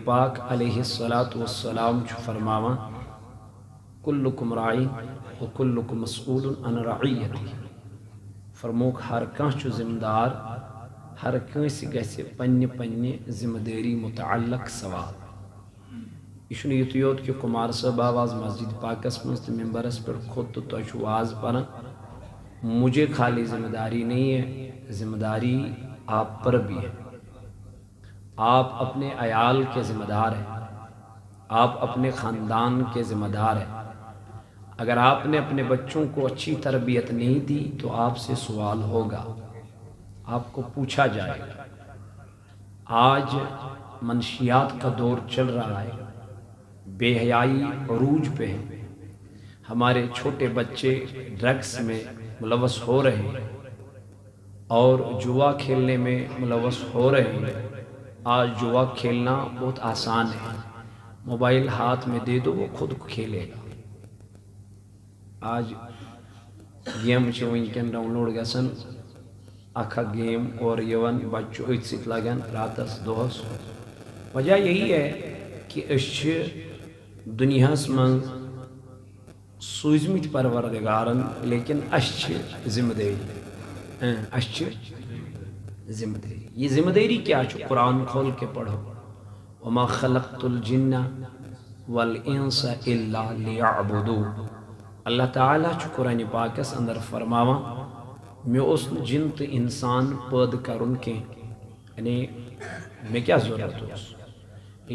پاک علیہ السلام فرماوا کلکم راعی و کلکم مسئول عن رعیتی فرموک ہر کانچ ذمہ دار ہر کنس گژھِ پنہ پنہ ذمہ داری متعلق سوال یہ یت یوت کہ کمار صاحب آواز مسجد پاکس مز تو ممبرس پر کھوت تو تہ واز پران مجھے خالی ذمہ داری نہیں ہے، ذمہ داری آپ پر بھی ہے۔ آپ اپنے عیال کے ذمہ دار ہیں، آپ اپنے خاندان کے ذمہ دار ہیں۔ اگر آپ نے اپنے بچوں کو اچھی تربیت نہیں دی تو آپ سے سوال ہوگا، آپ کو پوچھا جائے گا۔ آج منشیات کا دور چل رہا ہے، بے حیائی عروج پہ ہے، ہمارے چھوٹے بچے ڈرگس میں ملوث ہو رہے ہیں اور جوا کھیلنے میں ملوث ہو رہے ہیں۔ آج جوا کھیلنا بہت آسان ہے، موبائل ہاتھ میں دے دو وہ خود کھیلے گا۔ آج گیم ونکن ڈاؤن لوڈ گژھن اکھا گیم اور یون بچو ات ست لگن راتس دہس۔ وجہ یہی ہے کہ اس دنیاس من سوزمت پروردگارن لیکن اس ذمہ داری، اس ذمہ داری۔ یہ ذمہ داری کیا ہے؟ قرآن کھول کے پڑھو، وما خلقت الجن والانس الا لیعبدون۔ اللہ تعالیٰ قرآن پاکس اندر فرماوا میں اس جن تو انسان پید کرن کے یعنی میں کیا ضرورت ہو،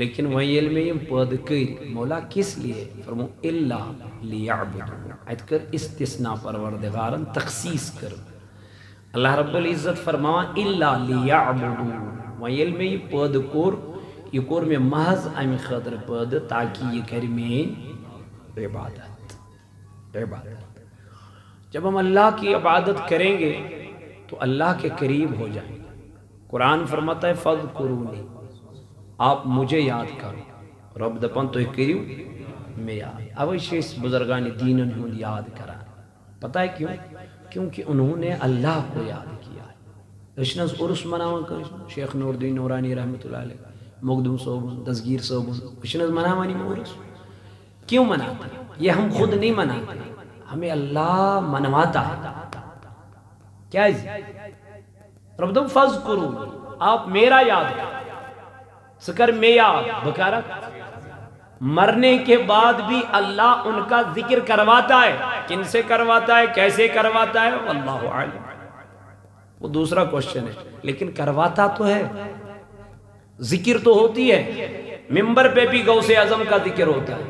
لیکن وہی علم میں پید کر مولا کس لیے فرمو الا لیعبدون، ات کر استثناء پروردگارن تخصیص کر۔ اللہ رب العزت فرماوا الا لیعبدون، وہی علم میں پید یہ کور میں محض ام خاطر پید تاکہ یہ کر میں عبادت۔ جب ہم اللہ کی عبادت کریں گے تو اللہ کے قریب ہو جائیں گے۔ قرآن فرماتا ہے فَاذْكُرُونِي، آپ مجھے یاد کرو، رب دپن تو کریو میں یاد۔ اوشی اس بزرگان دین انہوں یاد کرا، پتہ ہے کیوں؟ کیونکہ انہوں نے اللہ کو یاد کیا ہے۔ اشنز عرس مناون کر شیخ نور الدین نورانی رحمۃ اللہ علیہ، مقدم صاحب، دستگیر صاحب، اشنز مناوانی عرس کیوں مناتے ہیں؟ یہ ہم خود نہیں مناتے، ہمیں اللہ منواتا ہے۔ کیا ہے؟ رب دم فَاذْكُرُونِي، آپ میرا یاد کرو، سکر میں یاد بکارا۔ مرنے کے بعد بھی اللہ ان کا ذکر کرواتا ہے، کن سے کرواتا ہے، کیسے کرواتا ہے واللہ عالم، وہ دوسرا کوشچن ہے، لیکن کرواتا تو ہے۔ ذکر تو ہوتی ہے، ممبر پہ بھی غوث اعظم کا ذکر ہوتا ہے،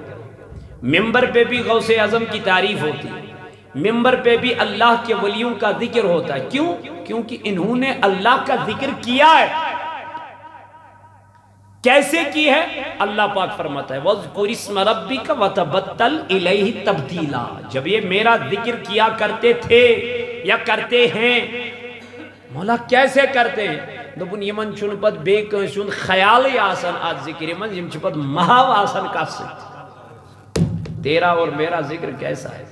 ممبر پہ بھی غوث اعظم کی تعریف ہوتی ہے، ممبر پہ بھی اللہ کے ولیوں کا ذکر ہوتا ہے۔ کیوں؟ کیونکہ انہوں نے اللہ کا ذکر کیا ہے۔ کیسے کی ہے؟ اللہ پاک فرماتا ہے وَاذْكُرِ اسْمَ رَبِّكَ وَتَبَتَّلْ إِلَيْهِ تَبْتِيلًا، جب یہ میرا ذکر کیا کرتے تھے یا کرتے ہیں، مولا کیسے کرتے ہیں؟ دبن یمن چھن پت بے کنسون خیالی آسان آج ذکر من یم چھپت مہاو آسان کا سکت۔ تیرا اور میرا ذکر کیسا ہے؟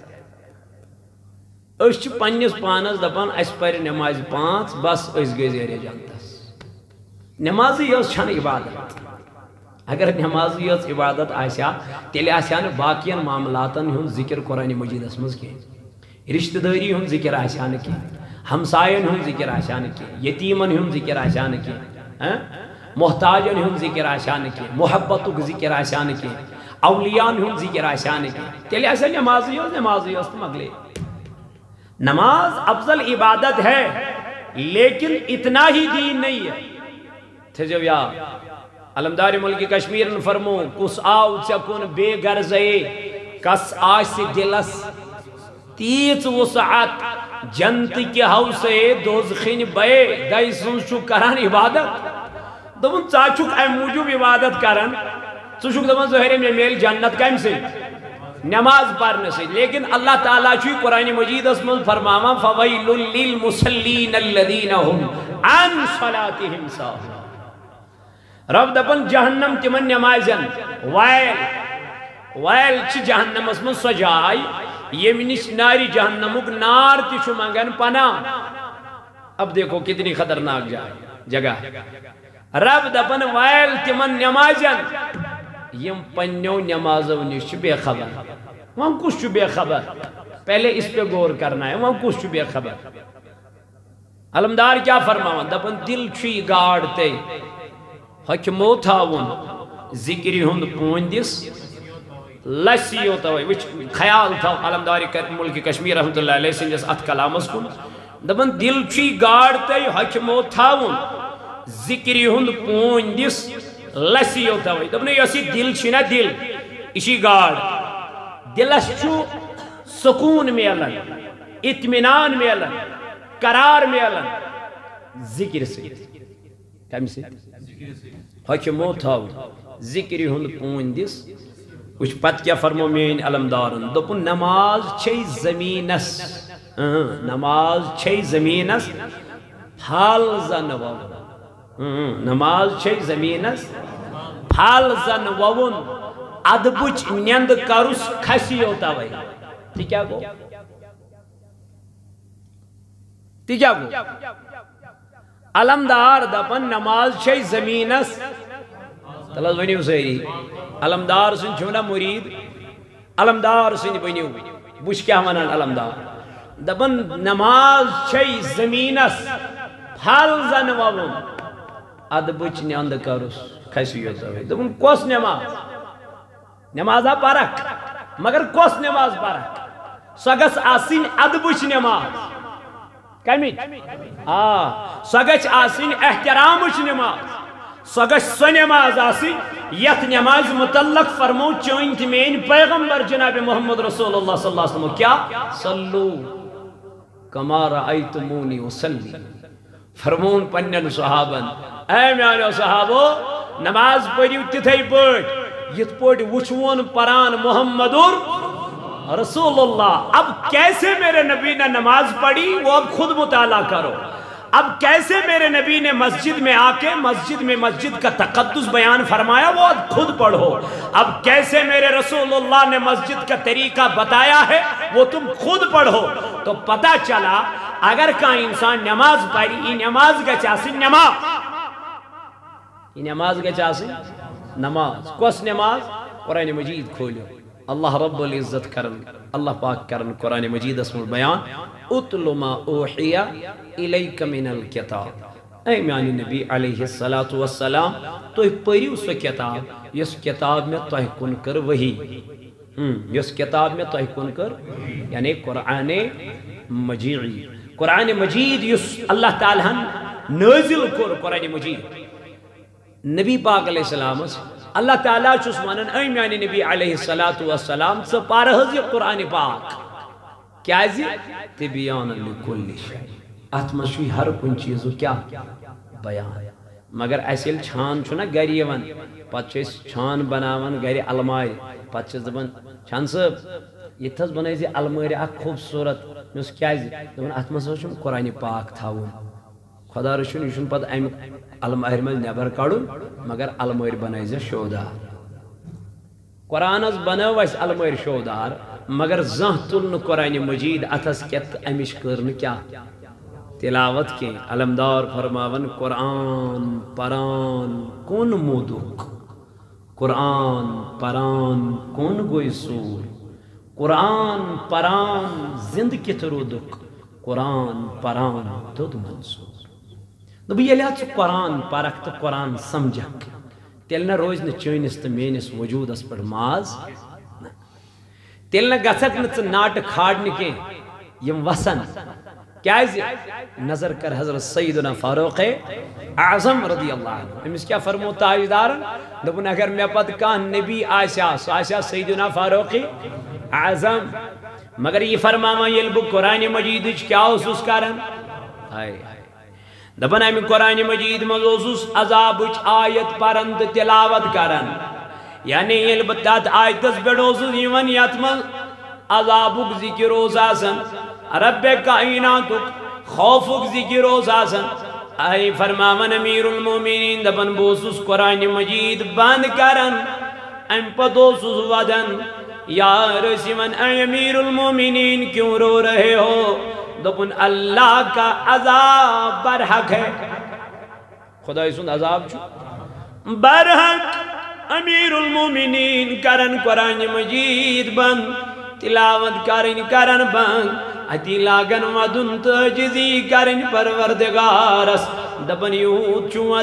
اس پنیس پانس دپان اس پر نماز 5 بس اس گئی زیرے جانتاس۔ نمازی اس چھن عبادت، اگر نمازی اس عبادت آسیا تیلے آسیان باقیان معاملاتن ہن ذکر قرآن مجید اسمز کی، رشتہ داری ہن ذکر آسیان کی، ہمسائن ہن ذکر آسیان کی، یتیمن ہن ذکر آسیان کی، محتاجن ہن ذکر آسیان کی، محبتک ذکر آسیان کی، اولیان ہن ذکر آسیان کی، تیلے ایسا نمازی اس تو مگلے۔ نماز افضل عبادت ہے لیکن اتنا ہی دین نہیں ہے۔ تھے جو یا علمدار ملک کشمیر فرمو کس آو چکن بے گرزے کس آس دلس تیت وسعت جنت کے حوصے دوزخین بے دائی سنشو کران عبادت۔ دبن چاچوک اے موجوب عبادت کران سنشوک دبن ظہرے میں میل جنت کم سے نماز پڑھنے سے، لیکن اللہ تعالیٰ چوئی قرآن مجید اسم فرماما فَوَيْلٌ لِّلْمُسَلِّينَ الَّذِينَ هُمْ عَنْ صَلَاتِهِمْ سَاهُونَ۔ رب دپن جہنم تمن نمازن ویل چھ جہنم اسم سجائی یہ منش ناری جہنمک نار تشو منگن پنا۔ اب دیکھو کتنی خطرناک جگہ ہے۔ رب دپن وائل تمن نمازن یم پنیو نمازو نش بے خبر وہاں کچھ بے خبر پہلے اس پہ غور کرنا ہے وہاں کچھ بے خبر علمدار کیا فرماون دپن دل چھی گاڑ تے حکمو تھاون ذکری ہند پوندس لسیو توئی وچ خیال تھا علمداری ملک کشمیر رحمت اللہ علیہ سنجس ات کلامس کن دپن دل چھی گاڑ تے حکمو تھاون ذکری ہند پوندس لسیو توئی دپن یسی دل چھی نا دل اسی گاڑ دلس چھو سکون میلن اطمینان میلن قرار میلن ذکر سے کم سے حکمو تھاو ذکری ہند پوندس کچھ پت کیا فرمو مین علمدارن دپن نماز چھے زمینس نماز چھے زمینس پھال زن وون نماز چھے زمینس پھال زن وون ادبچ نیند کرس کھسی ہوتا وی تی کیا گو تی کیا گو علمدار دپن نماز چھے زمینس تلز ونیو سہری علمدار سن چھونا مرید علمدار سن ونیو بوش کیا منان علمدار دپن نماز چھے زمینس پھل زن وون ادبچ نیند کرس کھسی ہوتا وی دپن کس نماز نمازہ پارک مگر کس نماز پارک سگس آسین ادبچ نماز کمیچ سگس آسین احترامچ نماز سگس سو نماز آسین یت نماز متعلق فرمو چوئنت مین پیغمبر جناب محمد رسول اللہ صلی اللہ علیہ وسلم کیا صلو کما رأیتمونی وسلی فرمون پنن صحابن اے میانو صحابو نماز پڑھیو تتھائی پڑھ یہ پوٹ وچھون پران محمد رسول اللہ اب کیسے میرے نبی نے نماز پڑھی وہ اب خود مطالعہ کرو اب کیسے میرے نبی نے مسجد میں آ کے مسجد کا تقدس بیان فرمایا وہ اب خود پڑھو اب کیسے میرے رسول اللہ نے مسجد کا طریقہ بتایا ہے وہ تم خود پڑھو تو پتہ چلا اگر کہیں انسان نماز پڑھی یہ نماز کا چاسی نماز یہ نماز کا چاسی نماز کس نماز قرآن مجید کھولو اللہ رب العزت کرن اللہ پاک کرن قرآن مجید اسم البیان اتلو ما اوحی الیک من الکتاب اے میانی نبی علیہ السلام تو پڑھیو سو کتاب یس کتاب میں تو کن کر وہی یس کتاب میں تو کن کر یعنی قرآن مجید یس اللہ تعالیٰ نازل کر قرآن مجید نبی پاک علیہ السلام اللہ تعالیٰ چس ونن اے میانی نبی علیہ السلام سے پارہز یہ قرآن پاک کیا زی تبیان لکل شیء اتما شوی ہر کن چیزو کیا بیان مگر ایسیل چھان چھونا گری ون پت چیز چھان بناون گری علمائی پت چیز دبن چھان صاحب یہ تھز بنائی زی علمائی اک خوبصورت میں اس کیا زی دبن اتما سوچم قرآن پاک تھاون خدا رشون یشون پت ایم علمائی میں نیبر کڑو مگر علمائی بنائی زی شودار قرآن از بناو اس علمائی شودار مگر زہن تلن قرآن مجید اتس کت امیش کرن کیا تلاوت کے علمدار فرماون قرآن پران کون مودک قرآن پران کون گوئی سور قرآن پران زند کت رودک قرآن پران دود منصور نبی یہ لحظ قرآن پرک تو قرآن سمجھک تیل نہ روز نہ چینس تو مینس وجود اس پر ماز تیل نہ گسک نہ ناٹ کھاڑنے کے یم وسن کیا ہے نظر کر حضرت سیدنا فاروق اعظم رضی اللہ عنہ امس کیا فرمو تاجدارن دبن اگر میں پت کان نبی آشا سیدنا فاروق اعظم مگر یہ فرماما یلب قرآن مجید کیا حسوس کرن دبن امی قرآن مجید مزوسوس عذابچ آیت پرند تلاوت کرن یعنی یلب تات آیتس بیڑوسوس یون یتمن عذابک ذکر روزاسن رب کائناتک خوفک ذکر روزاسن آئی فرماون امیر المومنین دبن بوسوس قرآن مجید بند کرن ام پدوسوس ودن یا رسی من اے امیر المومنین کیوں رو رہے ہو دبن اللہ کا عذاب برحق ہے خدا سند عذاب برحق امیر المومنین کرن قرآن مجید بند تلاوت کرن بند اتی لاگن ودن تجزی کرن پروردگارس دبن یوت چو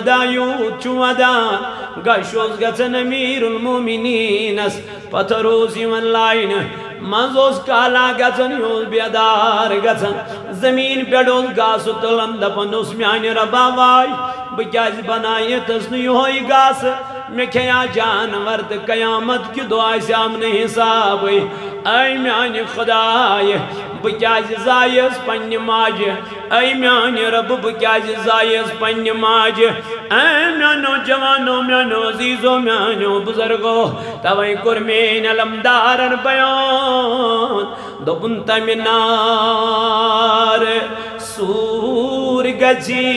ادا گشوز گچن امیر المومنینس پتروزی من لائن منزوز کالا گچن یوز بیدار گچن زمین پیڑوز گاسو تلن دبن اس میانی ربا وائی بکیاز بنائی تسنی ہوئی گاس میں کیا جانور قیامت کی دعائی سامنے حساب اے میانی خدای بکیاز زائز پنی ماج اے میانی رب بکیاز زائز پنی ماج اے میانو جوانو میانو عزیزو میانو بزرگو توائی کرمین علمدارن بیان دوبن تمنار سور گجی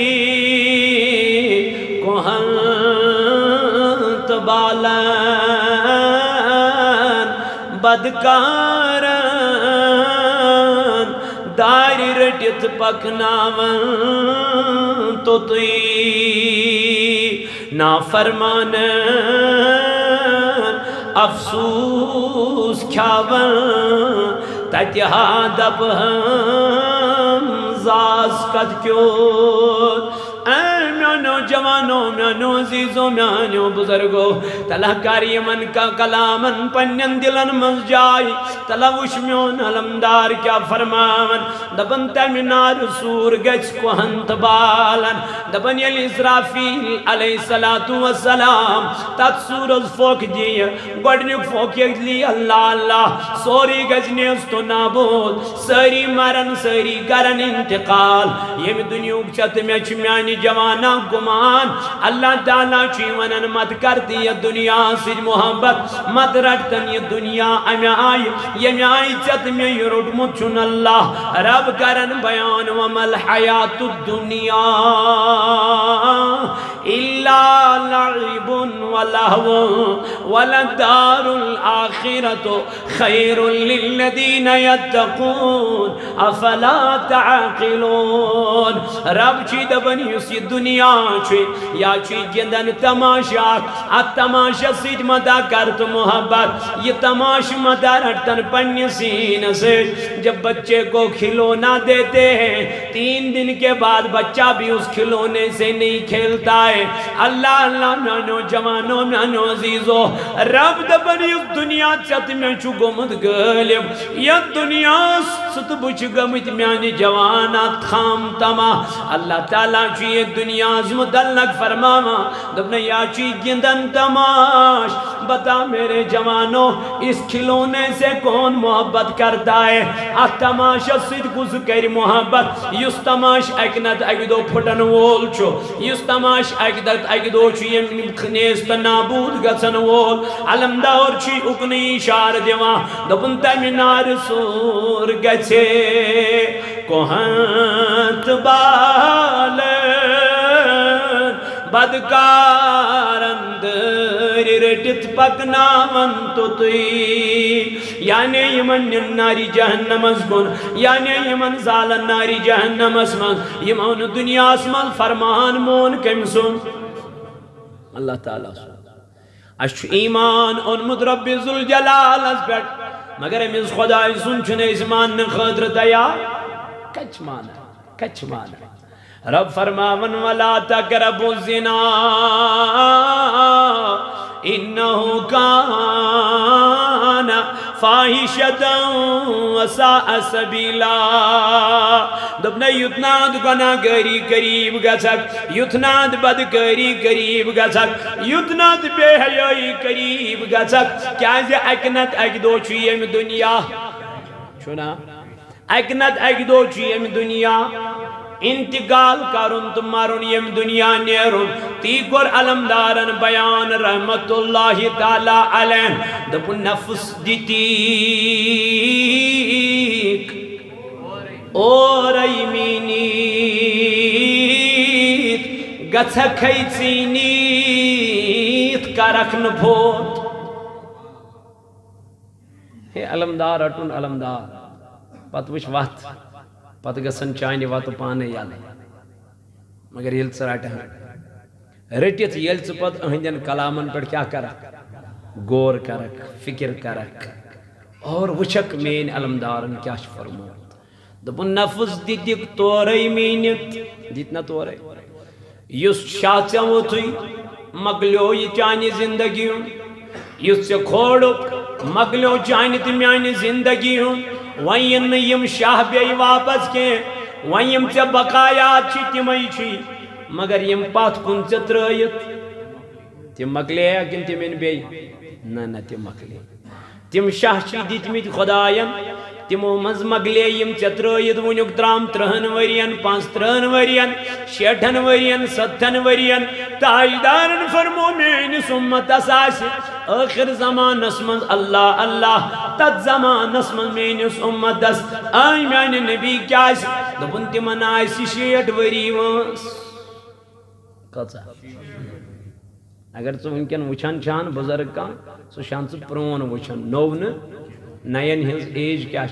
کوہن بالان بدکاران داری رٹت پکناون تو تی نافرمانان افسوس کھاون تتہا دب ہم زاز کد کیوت میانو جوانو میانو عزیزو میانو بزرگو تلہ کاری من کا کلامن پنین دلن مز جائی تلہ وشمیون علمدار کیا فرماون دبن تمنار سور گچ کو ہنت بالن دبن یلی اسرافیل علیہ السلام تات سورز فوک دی گوڑنک فوک یکلی اللہ اللہ سوری گجنیز تو نابود سری مرن سری کرن انتقال یہ دنیوک چت میں چمیانی جوانا گمان اللہ تعالیٰ چیونن مت کر دی یہ دنیا سے محبت مت رٹتن یہ دنیا یہ آئی چت میں یہ رٹ مچن اللہ رب کرن بیان ومل حیات الدنیا الا لعب ولہو ولدار الآخرت خیر للذین یتقون افلا تعقلون رب چی دبنی اسی دنیا چھوئی یا چھوئی گندن تماشا ات تماشا سیج مدہ کرت محبت یہ تماش مدہ رٹتن پنی سین سے جب بچے کو کھلونا دیتے ہیں 3 دن کے بعد بچہ بھی اس کھلونے سے نہیں کھیلتا ہے اللہ اللہ میانو جوانو میانو عزیزو رب دبنی اس دنیا چت میں چھو گمت گلیم یہ دنیا ست بچ گمت میانی جوانات خام تما اللہ تعالیٰ چی یہ دنیا عظمت اللہ فرماما دبنا یا چی گندن تماش بتا میرے جوانوں اس کھلونے سے کون محبت کرتا ہے آت تماشا سید کس کری محبت یس تماش اکنت اگدو پھٹن وول چھو یس تماش اکنت اگدو چھو یہ نیست نابود گسن وول علمدار چی اکنی شار دیوان دبن تمنار سور گچے کوہنت بالن بدکارندر رٹت پکناون تو تی یعنی یمن ناری جہنم اسکن یعنی یمن زالن ناری جہنم اسمن یمن دنیا اسمن فرمان مون کم سن اللہ تعالیٰ سن اشو ایمان اونمد رب ذوالجلال اس بیٹ مگر امیز خدای سن چنے اسمان خدر دیا کچ مانا رب فرماون ولا تقربوا الزنا انہو کان فاحشتا وساء سبیلا دبنا یتناد گناہ گری قریب گسک یتناد بدکری قریب گسک یتناد بے حیائی قریب گسک کیا زی اکنت اکدو چیم دنیا چھونا اکنت اکدو چیم دنیا انتقال کرن تم مارن یم دنیا نیرن تی گر علمدارن بیان رحمت اللہ تعالی علیہ دب نفس دیتیک اور ایمینیت گچھا کھیچینیت کرکن بھوت ہے علمدار اٹھن علمدار پت وچ وقت پت گسن چاینی واتو پانے یالے مگر یل سراٹا رٹت یل پت اہندین کلامن پر کیا کرک غور کرک فکر کرک اور وچھک مین علمدارن کیا فرموت دپن نفس دتک تورے مینت دتنا تورے یس شاہ ژوتھے مکلیو یہ چانہ زندگی یس ژے کھوڑک مکلیو چانہ تو میانہ زندگی ون یم شاہ بی واپس کی ون یم ژے بقایات تمے مگر یم پت کن ژے ترائت تم مکلے کن تم بی نہ تم مکلے تم شاہ دتمت خداین تمو مز مکلے یم ژے ترائت ونیک ترام 30 ورین 35 ورین 60 ورین 70 ورین تاجدارن فرمو میانس امتس آس آخر زمانس من اللہ اللہ تت زمانس من میانس امتس آئی میان نبی کیا دپن تمن آس 60 وری وانس کچا اگر ژٕ ونکن وچھان چھان بزرگ کان سہ چھان ژٕ پرون وچھان نو نین ہز ایج کیا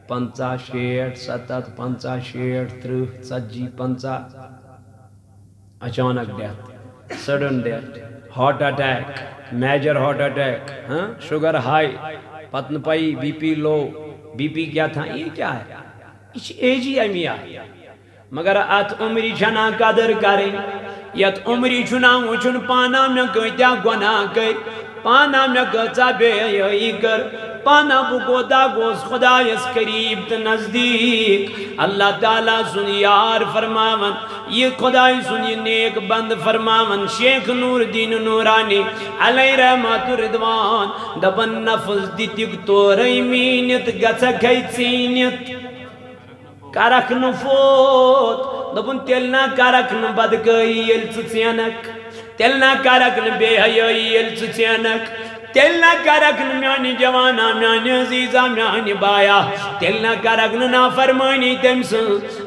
50 60 70 50 60 30 40 50 اچانک death sudden death heart attack major heart attack sugar high پتن پائی بی پی لو بی پی کیا تھا یہ کیا ہے یہ ایجی امی آئی مگر ات عمری چھنا قدر کریں یت عمری چھنا وچھن پانا میں کتیا گناہ کر پانا میں کچا بے حیائی کر پانا بکوتا گوس خدایس قریب تا نزدیک اللہ تعالیٰ سن یار فرماون یہ خدای سن یہ نیک بند فرماون شیخ نور دین نورانی علیہ رحمت رضوان دبن نفس دیتک توری مینت گچا کھئی چینت کرک نفوت دبن تلنا کرک نبدگئی یل چینک تلنا کرک بے حیائی یل چینک تلنا کرکن میانی جوانا میانی عزیزہ میانی بایا تلنا کرکن نافرمانی تمس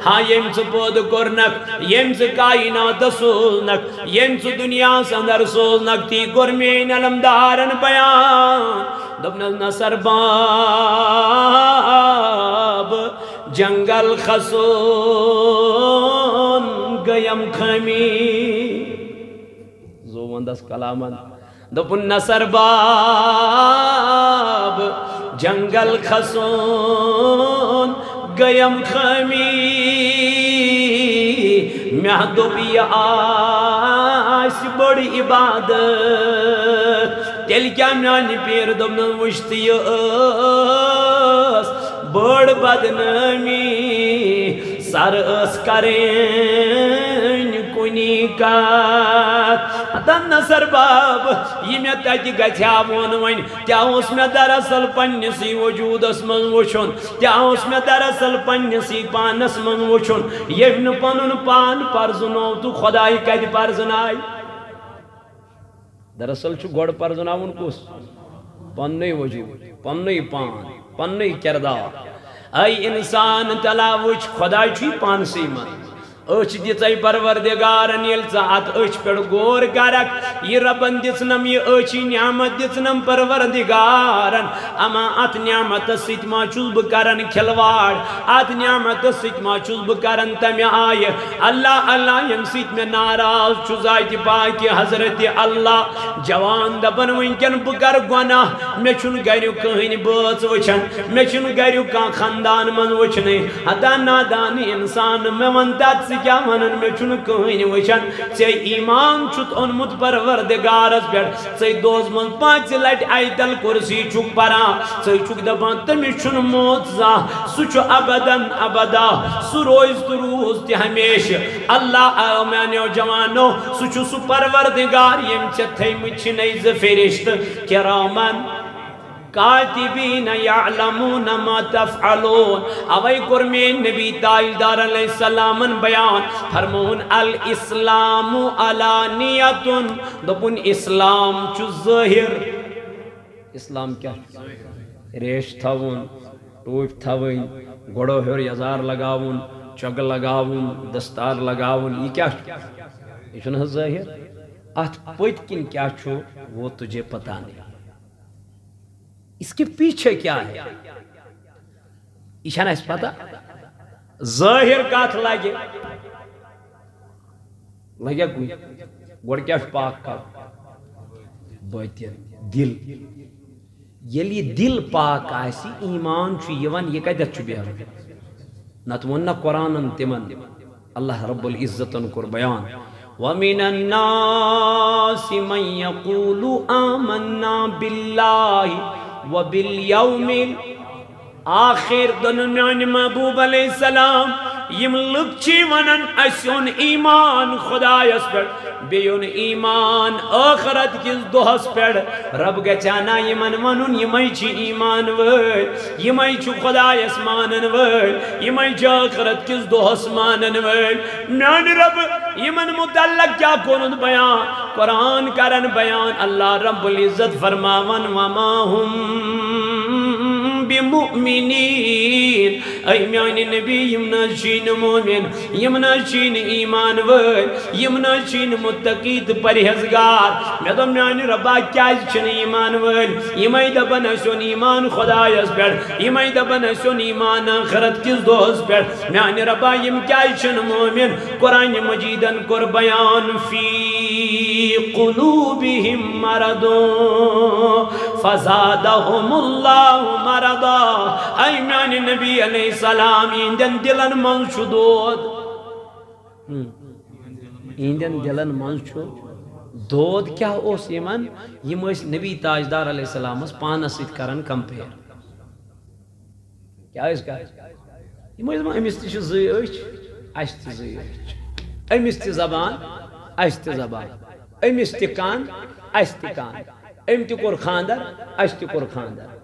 ہاں یمس پود کرنک یمس کائنات سولنک یمس دنیا سندر سولنک تی گرمین علمدارن بیان دبن نصر باب جنگل خسون گیم خمی زوندس کلامن دپن نصر باب جنگل خسون گیم خمی محدوبی آس بڑی عبادت تیل کیا میانی پیر دبن وشتی اس بڑ بدنامی سر اس کریں کنی کات اتن نصر باب یہ میں تیتی گھتیا وون کیا اس میں دراصل پنسی وجود اس من وچھن کیا اس میں دراصل پنسی پانس من وچھن یہ نو پنن پان پرزنو تو خدای کد پرزنائی دراصل چھو گوڑ پرزناون کس پنی وجود پنی پان پنی کردار ای انسان تلاوچ خدای چھوی پانسی من اچھ دیتے پروردگارن یل ذات اچھ پر غور کرک یہ ربن دسنم یہ اچھی نعمت دسنم پروردگارن اما ات نعمت سیت ما چوز بکرن کھلوار ات نعمت سیت ما چوز بکرن تم آئے اللہ اللہ یم سیت میں ناراض چوزائیت پاکی حضرت اللہ جوان دبن ونکن بکر گناہ میں چون گریو کہیں بوز وچن میں چون گریو کان خاندان من وچنے حدا نادانی انسان میں وندت کیا منن میں چون کہیں وچن سے ایمان چھت انمت پروردگارس بیٹ سے دوز من 5 لٹ آیتل کرسی چک پرا سے چک دبان تمی چون موت زا سچو ابداً ابدا سو روز تو روز تی ہمیش اللہ آمینیو جوانو سچو سو پروردگار یم چتھے مچھنی زفرشت کرامن کاتبین یعلمون ما تفعلون اوئی قرمین نبی تاجدار علیہ السلام بیان فرمون الاسلام علانیتن دپن اسلام چو ظاہر اسلام کیا ریش تھاون ٹوپ تھاون گوڑو ہر یزار لگاون چگ لگاون دستار لگاون یہ کیا یہ چھو ظاہر ات پویت کن کیا چھو وہ تجھے پتہ نہیں اس کے پیچھے کیا ہے اشانہ اس پتا ظاہر کات لگے کوئی گوڑ کیا پاک کر باطن دل یلی دل پاک آسی ایمان چھو یوان یہ کدت چھو بیان نتمنہ قرآن تمن اللہ رب العزت کر بیان وَمِنَ النَّاسِ مَنْ يَقُولُ آمَنَّا بِاللَّهِ وَبِالْيَوْمِ آخر دن میان محبوب علیہ السلام یم لکچی ونن اسیون ایمان خدایس پر بیون ایمان آخرت کس دوہس پر رب گچانا یمن ونن یمی چی ایمان ول یمی چی خدایس مانن ول یمی چی آخرت کس دوہس مانن ول میان رب یمن متعلق کیا کنن بیان قرآن کرن بیان اللہ رب العزت فرماون وما بمؤمنین ای میانی نبی یمنا چین مومن یمنا چین ایمان ول یمنا چین متقید پرہزگار میں تو میانی ربا کیا چین ایمان ول یمی دبن سن ایمان خدایس پر یمی دبن سن ایمان آخرت کس دوست پر میانی ربا یم کیا چین مومن قرآن مجیدن کر بیان فی قلوبہم مرضون فزادہم اللہ مرض اے میانی نبی علیہ السلام ایندن دلن منز چھو دود ایندن دلن منز چھو دود کیا اوس یمن یم اس نبی تاجدار علیہ السلام اس پانس ات کرن کمپیر کیا اس کا یم اس امس تہ زی اچھ اس تہ زی اچھ امس تہ زبان اس تہ زبان امس تہ کان اس تہ کان ام تہ کور خاندر اس تہ کور خاندر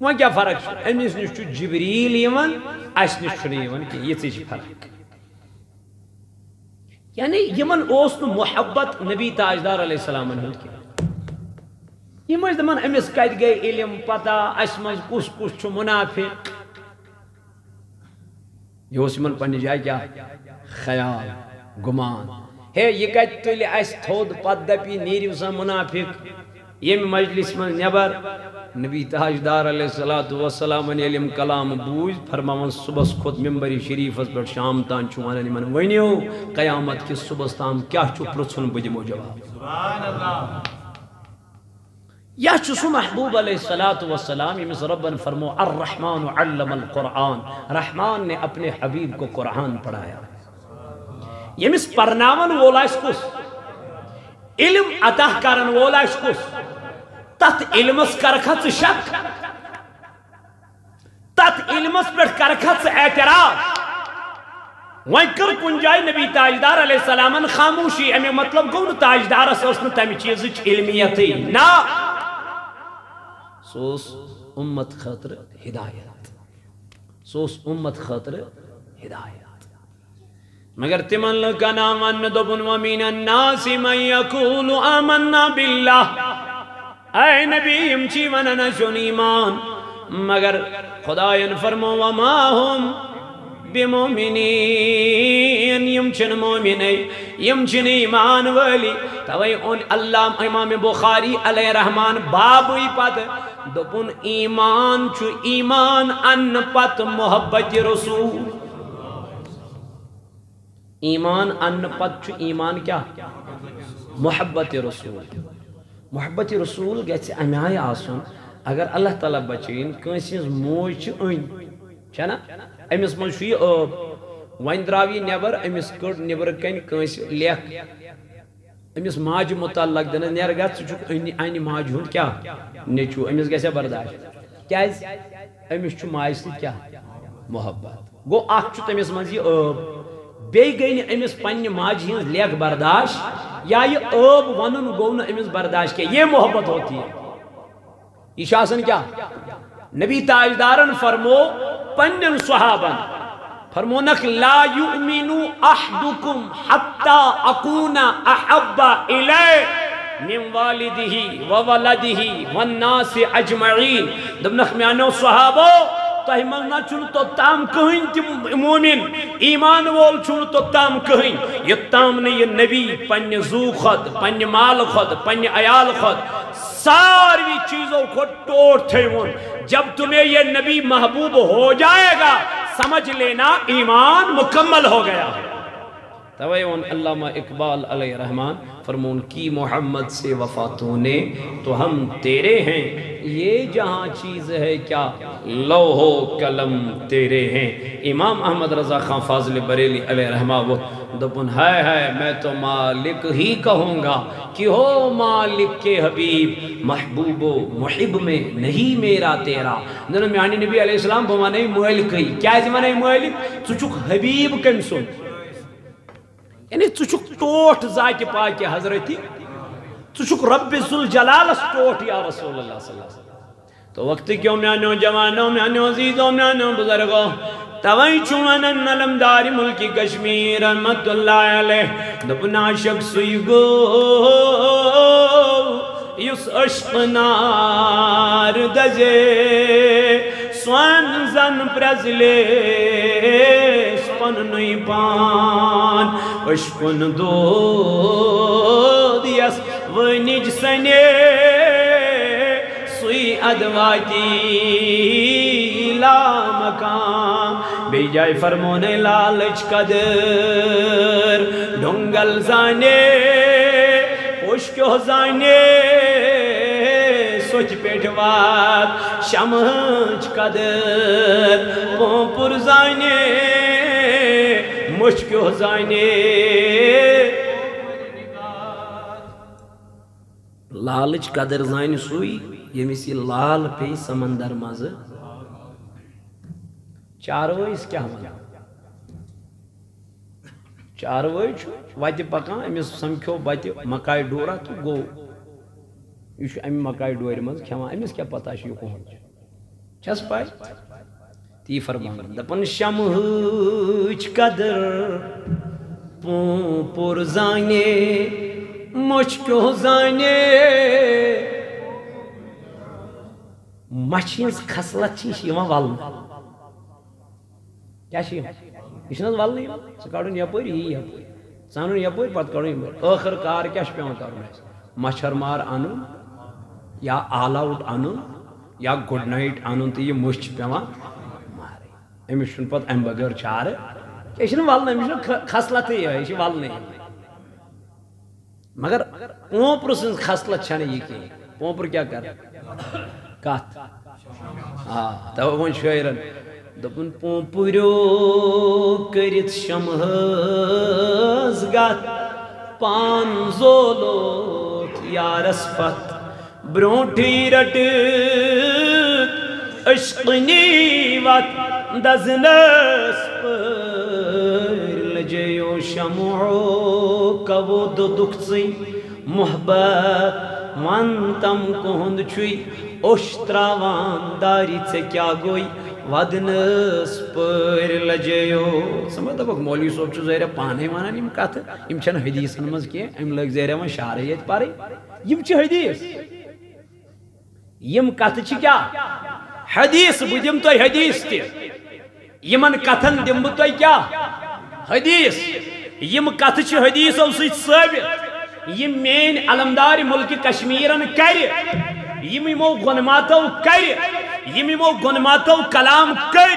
وہاں کیا فرق ہے امس نش جبریل یمن اس نش یمن کہ یہ چیز فرق یعنی یمن اوس نو محبت نبی تاجدار علیہ السلام ہند کی یم اس دمن امس کت گئی علم پتہ اس مز کس کس چھ منافق یہ اس یمن پنہ جائے کیا خیال گمان ہے یہ کت تل اس تھود پت دپی نیریو سا منافق یم مجلس من نبر نبی تاجدار علیہ السلام علم کلام بوج فرماون صبح کھوت ممبری شریف پر شام تان چوان من ونیو قیامت کس صبح تام کیا چھ پرژھن بہ دمو جواب سبحان اللہ یا چھ محبوب علیہ السلام یمس ربن فرمو الرحمن علم القرآن رحمان نے اپنے حبیب کو قرآن پڑھایا یمس پرناون وولاس کس علم عطا کرن وولاس کس تت علمس کرکھت شک تت علمس پر کرکھت اعتراض وہیں کر کن جائے نبی تاجدار علیہ السلام خاموشی امی مطلب گو تاجدار اسن تمی چیز علمیتی نا سوس امت خاطر ہدایت سوس امت خاطر ہدایت مگر تمن لکنا من دبن ومن الناس من یقول آمنا باللہ اے نبی امچی وننا شن ایمان مگر خدایان فرمو وما ہم بمومنین یمچن مومنی یمچن ایمان والی توئی ان اللہ امام بخاری علیہ رحمان بابوی پت دپن ایمان چھو ایمان ان پت محبت رسول ایمان ان پت چھو ایمان کیا محبت رسول محبت رسول گھے امی آئی آسن اگر اللہ تعالیٰ بچین کنسیز موج چھنا امس من یہ ون درو یہ نبر امس کڑ نبر کن کنس لیکھ امس ماج متعلق دن نیر گا ان ماج ہند کیا نیچو امس گھے برداشت کیاز امس ماج سی کیا محبت گو اخ تمس من یہ بیٚیہِ گٔے نہٕ أمِس پننہِ ماجہِ ہٕنٛز لیٚکھ برداشت یا یہ ٲب وَنُن گوٚو نہٕ أمِس برداشت کینٛہہ یہ محبت ہوتی ہے یہ چھُ آسان کیا نبی تاجدارن فرمو پننٮ۪ن صحابن فرمونکھ لا یؤمن احدکم حتی اکون احب الیہ من والدہ وولدہ والناس اجمعین دبنکھ میانو صحابو تہ من چھن توتام کہین تہ مومن ایمان وول چھن توتام کہین یوتام نے یہ نبی پنہ زو خود پنہ مال خود پنہ عیال خود ساری چیزوں کو ٹوٹ تھیون جب تمہیں یہ نبی محبوب ہو جائے گا سمجھ لینا ایمان مکمل ہو گیا توے ان علامہ اقبال علیہ رحمان فرمون کی محمد سے وفاتوں نے تو ہم تیرے ہیں، یہ جہاں چیز ہے کیا لوح و قلم تیرے ہیں۔ امام احمد رضا خان فاضل بریلی علیہ رحمہ وہ دپن ہے میں تو مالک ہی کہوں گا کہ ہو مالک کے حبیب، محبوب و محب میں نہیں میرا تیرا۔ جنہوں میانی نبی علیہ السلام بمانے مالک ہی کیا ہے مانے مالک چچک حبیب کن سن، یعنی چچک ٹوٹ ذات پاک حضرتی، چچک رب ذوالجلال ٹوٹ یا رسول اللہ صلی اللہ علیہ وسلم۔ تو وقت کیوں میانو جوانوں میانو عزیزوں میانو بزرگوں توئی چونن علمدار ملکی کشمیر رحمت اللہ علیہ دپنا شخص گو یس عشق نار دجے سوان زن پرزلے سپن نئی پان عشقن دو دیس ونج سنے سوئی ادواتی لا مکان بی جائے فرمونے لالچ قدر ڈھنگل زانے خوشکو زانے سوچ پیٹھوات شمچ قدر پوپر زانے مشکو زانے لالچ قدر زانے سوئی یہ مثل لال پی سمندر مز چاروئی اس کیا ہمارا چاروئی چھو واجہ پکان امیس سمکھو باتی مکائی ڈورا تو گو یہ امی مکائی ڈوری مز کھیوان امیس کیا پتا ہے یہ کون چھس پائی تی فرمان دپن شمہچ قدر پور زانے مشکو زانے مچھینز خسلت چیش یوان والن کیا شیئر یہ چھنہ وال نہیں سکاڑن یپور ہی یپور سانون یپور پت کڑن یپور آخر کار کیا شپیان کرن ہے مچھر مار انن یا آل آؤٹ انن یا گڈ نائٹ انن تو یہ مشت پیوان مارے امیس چھن پت ام بغیر چار یہ چھنہ وال نہیں یہ خسلت ہی ہے یہ وال نہیں مگر پوپر سن خسلت چھنے یہ کی پوپر کیا کر کات تو ون شاعرن دپن پوپریو کرت شمہز گت پان زولوت یارس پت برونٹی رٹ عشقنی وط دزنس پر لجیو شمعو کبو دو دکھسی محبت من تم کہند چھوئی اشتراوان داری سے کیا گوئی ودنس پر لجیو سمجھ دبک مولوی صاحب چھو زہرہ پانے مانا نیم کہتا یم چھن حدیث نمز کیا ام لگ زہرہ من شارعیت پارے یم چھ حدیث یم کہتا چھ کیا حدیث بدیم تو حدیث تی یمن کتن دم تو کیا حدیث یم کہتا چھ حدیث او سیت ثابت یم مین علمدار ملک کشمیرن کر یم یمو گنماتو کر یم یمو گنماتو کلام کر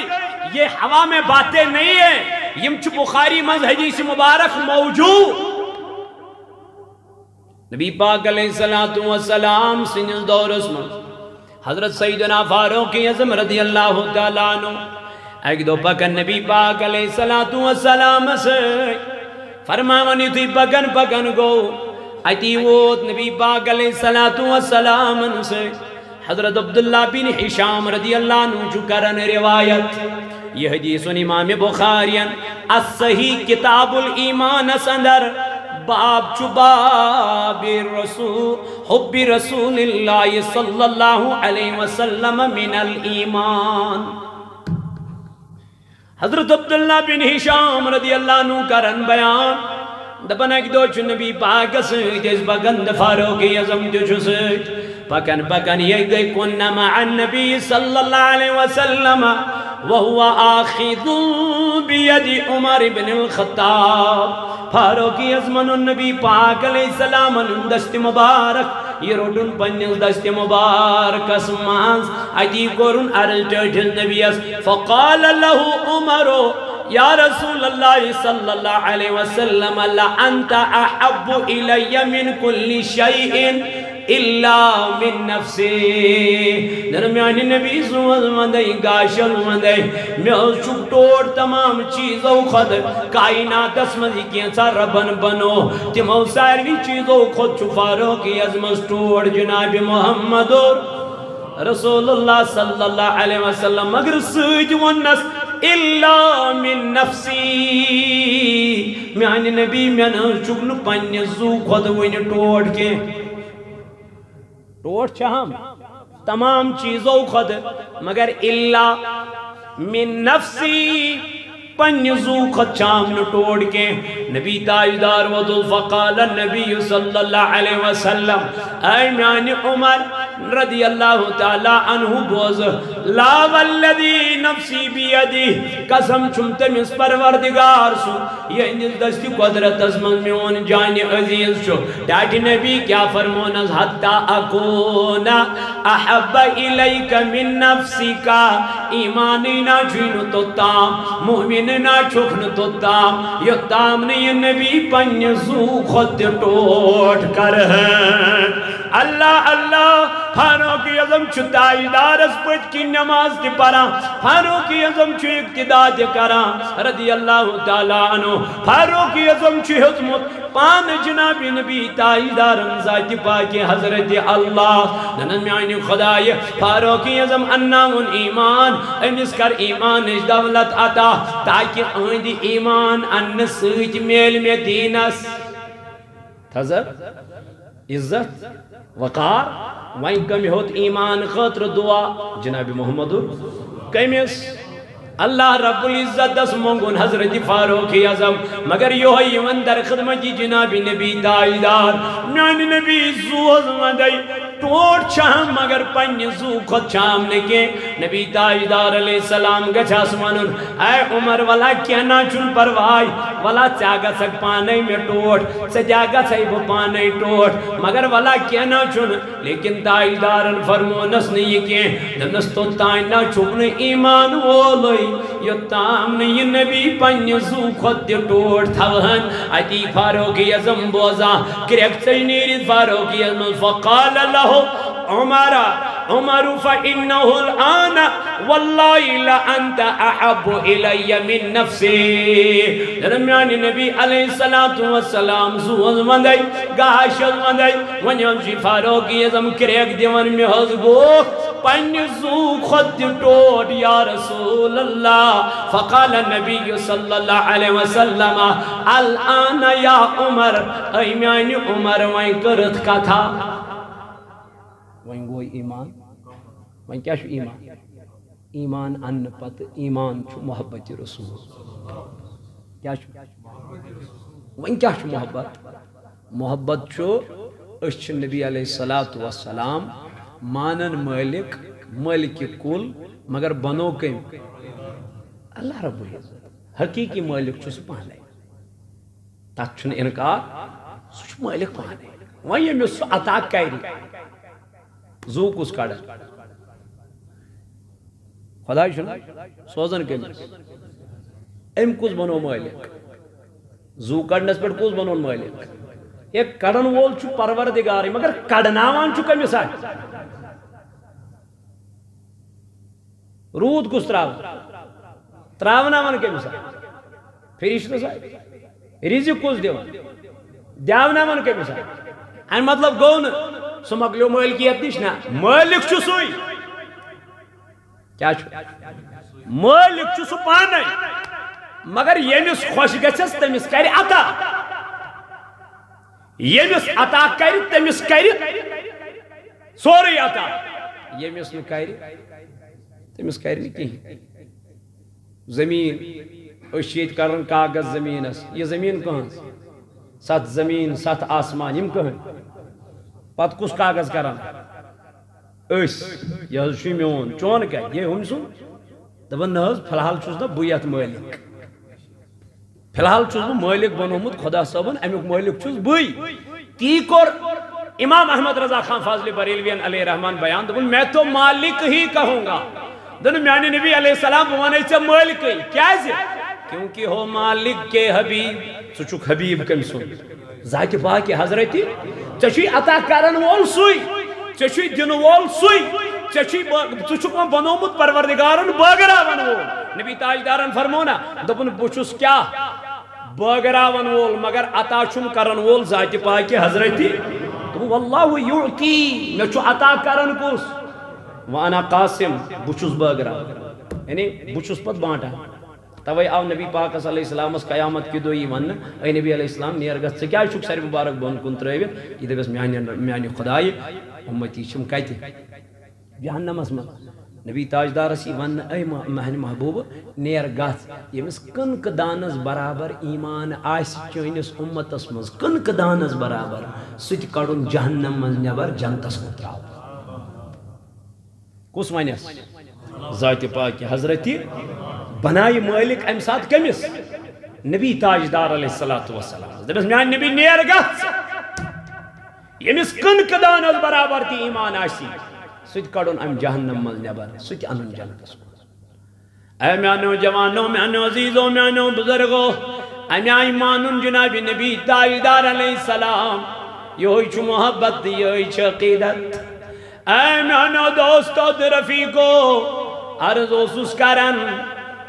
یہ ہوا میں باتیں نہیں ہیں یم چھ بخاری مز حدیث مبارک موجود نبی پاک علیہ السلام سنز دور اسم حضرت سیدنا فاروق اعظم رضی اللہ تعالیٰ عنہ ایک دو پکن نبی پاک علیہ السلام سے فرماونی تھی پکن گو اتی ووت نبی پاک علیہ السلام سے حضرت عبداللہ بن حشام رضی اللہ عنہ چکرن روایت یہ حدیث امام بخارین الصحیح کتاب الایمان سندر باب چباب رسول حب رسول اللہ صلی اللہ علیہ وسلم من الایمان حضرت عبداللہ بن حشام رضی اللہ عنہ کرن بیان دپن ایک دو چھ نبی پاک سید اس بگند فاروق اعظم جو چھ سید پکن یہ گئی کن مع النبی صلی اللہ علیہ وسلم وہو آخذ بید عمر بن الخطاب فاروق اعظم النبی پاک علیہ السلام دست مبارک یہ روڈن پنیل دست مبارک اسمانس ایتی قرن ارل چوٹھل نبی اس فقال له عمر یا رسول اللہ صلی اللہ علیہ وسلم لَأَنْتَ أَحَبُّ إِلَيَّ مِنْ كُلِّ شَيْءٍ إِلَّا مِن نَفْسِي درمیانی نبی سوز مندائی گاشل مندائی میں چک ٹوڑ تمام چیزوں خود کائنات اسمدی کینسا ربن بنو تمہو ساروی چیزوں خود چفاروں کی عظمت ٹوڑ جناب محمد رسول اللہ صلی اللہ علیہ وسلم مگر سوج ونس إِلَّا مِن نَفْسِي میانی نبی میں چکن پنی زو خود ونی ٹوڑ کے ٹوڑ چاہم تمام چیزوں خود مگر إِلَّا مِن نَفْسِي پنی زو خود چامن ٹوڑ کے نبی تاجدار وضو فقال النبی صلی اللہ علیہ وسلم اے میانی عمر رضی اللہ تعالی عنہ بوز لا والذی نفسی بیدی قسم چھمتم اس پروردگار سو یہ اندس دستی قدرت ازمن میون جان عزیز چھو ڈاٹی نبی کیا فرمون از حتی اکون احب الیک من نفسی کا ایمانی نا چھینو تو تام مومن نا چھکن تو تام یہ تام نہیں نبی پنیزو خود ٹوٹ کر اللہ اللہ فاروق اعظم چھو تاجدار اس پت کی نماز دی پرا فاروق اعظم چھو اقتداء دی کرا رضی اللہ تعالیٰ عنہ فاروق اعظم چھو حضمت پان جناب نبی تاجدار ذات پاک حضرت اللہ ننن میانی خدای فاروق اعظم انامن ایمان امس کر ایمان اس دولت عطا تاکہ اہد ایمان ان سوچ میل میں دینس تھزر عزت وقار وائن کمی ہوت ایمان خطر دعا جناب محمد کمیس اللہ رب العزت دس مونگون حضرت فاروق اعظم مگر یہ یمن در خدمت جناب نبی تاجدار میان نبی زوز مدائی ٹوڑ چاہم مگر پنی زو خود چاہم نکے نبی تاجدار علیہ السلام گچھا سمانون اے عمر والا کیا نا چن پروائی والا چاگا سک پانے میں ٹوڑ سجاگا سیب پانے ٹوڑ مگر والا کیا نا چن لیکن تاجدار فرمونس نہیں کہ ننستو تائنا چھپن ایمان وولوئی یہ تام نہیں نبی پنی زو خود ٹوڑ تھوہن اتی فاروق اعظم بوزا کریک سینیرید فاروق اعظم فقال اللہ عمر فإنه الآن والله لأنت أحب إلي من نفسي درمیان نبی علیہ السلام زوز مندائی گاشل مندائی ونیان جی فاروق اعظم کریک دیون میں حضبو پنی زو خود ٹوٹ یا رسول اللہ فقال النبی صلی اللہ علیہ وسلم الآن یا عمر اے میانی عمر وائن کرت کا تھا وہیں گوئی ایمان وہیں کیا شو ایمان ایمان ان پت ایمان چھو محبت رسول کیا شو وہیں کیا شو محبت چھو اشھ نبی علیہ السلام مانن مالک کل مگر بنو کم اللہ رب العزت حقیقی مالک چھو سپانے تک چھن انکار سوچ مالک پانے وہیں میں سو عطا کری زو کس کڑا خدای شنو سوزن کمس ام کس بنو مالک زو کڑنس پر کس بنو مالک ایک کڑن وول چھو پروردگاری مگر کڑناوان چھو کمس آئی رود کس تراوناوان کمس آئی فرشتس آئی رزق کس دیوان دیوناوان کمس آئی این مطلب گون سو مکلیو مالکیت نیش نا مالک چھو سوئی کیا چھو مالک چھو سو پانے مگر یمس خوش گچس تمس کری عطا یمس عطا کری تمس کری سوری عطا یمس نہ کری تمس کری کی زمین اشیت کرن کاغذ زمین اس یہ زمین کہاں سات زمین سات آسمان یم کہاں پت کس کاغذ کران اس یہ شی میون چون کہ یہ ہم سن دبن نز فی الحال چھس نا بویت مالک فی الحال چھس مالک بنومت خدا صاحبن امیک مالک چھس بوئی تی کور امام احمد رضا خان فاضل بریلوین علیہ رحمان بیان دبن میں تو مالک ہی کہوں گا دن میانی نبی علیہ السلام بوانے سے مالک ہی کیا ہے کیونکہ ہو مالک کے حبیب سچک حبیب کم سن ذات پاک حضرت چشی عطا کرن وول سوئی چشی دن وول سوئی چشی چچک بنومت پروردگارن باگراون وول نبی تاجدارن فرمونا دپن بچس کیا باگراون وول مگر عطا چھم کرن وول ذات پاک حضرت واللہ یعطی میں چھو عطا کرن کس وانا قاسم بچس باگراون یعنی بچس پت بانٹا توے آو نبی پاک علیہ السلام اس قیامت کی دوئی ون اے نبی علیہ السلام نیر گھت سے کیا چھک سر مبارک بون کن ترویت یہ دگس میانی خدای امتی چھم کہتی جہنم اسم نبی تاجدار اسی ون اے مہن محبوب نیر گھت یمس کنک دانس برابر ایمان آس چونس امتس مز کنک دانس برابر سچ کڑن جہنم مز نبر جنتس کو تراو کس ونس ذات پاک حضرتی بنائی مالک ام سات کمس نبی تاجدار علیہ السلام دبس میان نبی نیر گھت یمس کنک دانس برابر تی ایمان آسی سچ کڑن ام جہنم مز نبر سچ انن جنتس کو اے میانو جوانو میانو عزیزو میانو بزرگو امیائی مانن جناب نبی تاجدار علیہ السلام یہی چھ محبت یہی چھ عقیدت اے میانو دوستو رفیقو عرض اوسس کرن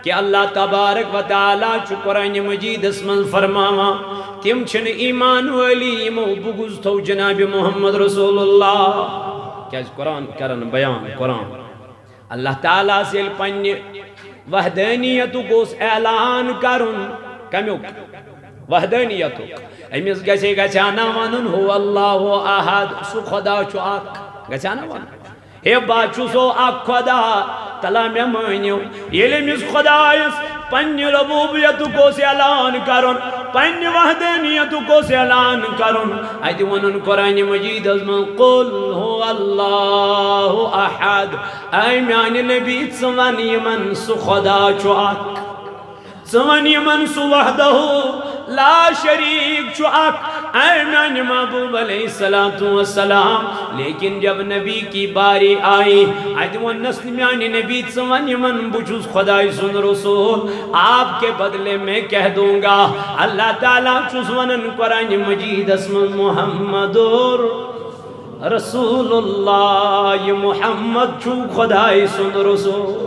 کہ اللہ تبارک و تعالی چھ قرآن مجید اسمن فرماوا تم چھن ایمان والی یمو بغض تھو جناب محمد رسول اللہ کیا قرآن کرن بیان قرآن اللہ تعالیٰ سے پنی وحدانیتو گوس اعلان کرن کمیوک وحدانیتو امس گسے گچانا ونن ہو اللہ احد سو خدا چو اک گچانا ونن اے باچو سو اک خدا تلا میں مانیو یہ مس خدایس پنی ربوبیت کو سے اعلان کرن پنی وحدانیت کو سے اعلان کرن ایدی ونن قرآن مجید ازمن قل هو اللہ احد اے میان نبی ثوانی من سو خدا چواک ثوانی من سو وحدہ لا شریک چواک اے میان محبوب علیہ السلام لیکن جب نبی کی باری آئی ایدی ون نسل میان نبی ثوانی من بچوس خدای سن رسول آپ کے بدلے میں کہہ دوں گا اللہ تعالیٰ چوس ونن قرآن مجید اسم محمد رسول اللہ یہ محمد چو خدای سن رسول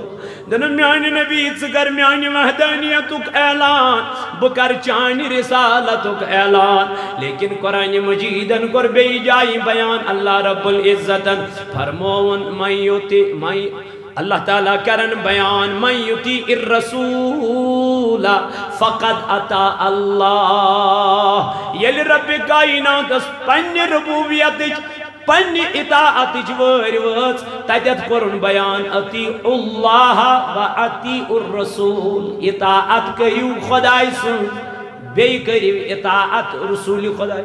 دنن میانی نبی ذکر میانی وحدانیتک اعلان بکر چانی رسالتک اعلان لیکن قرآن مجیدن کر بے جائی بیان اللہ رب العزتن فرمون اللہ تعالیٰ کرن بیان من یطیع الرسول فقد اطاع اللہ یل رب کائنات اس پنی ربوبیت پنی اطاعت جوار وز تجد قرن بیان اطیع اللہ و اطیع الرسول اطاعت کریو خدای سن بے کریو اطاعت رسول خدای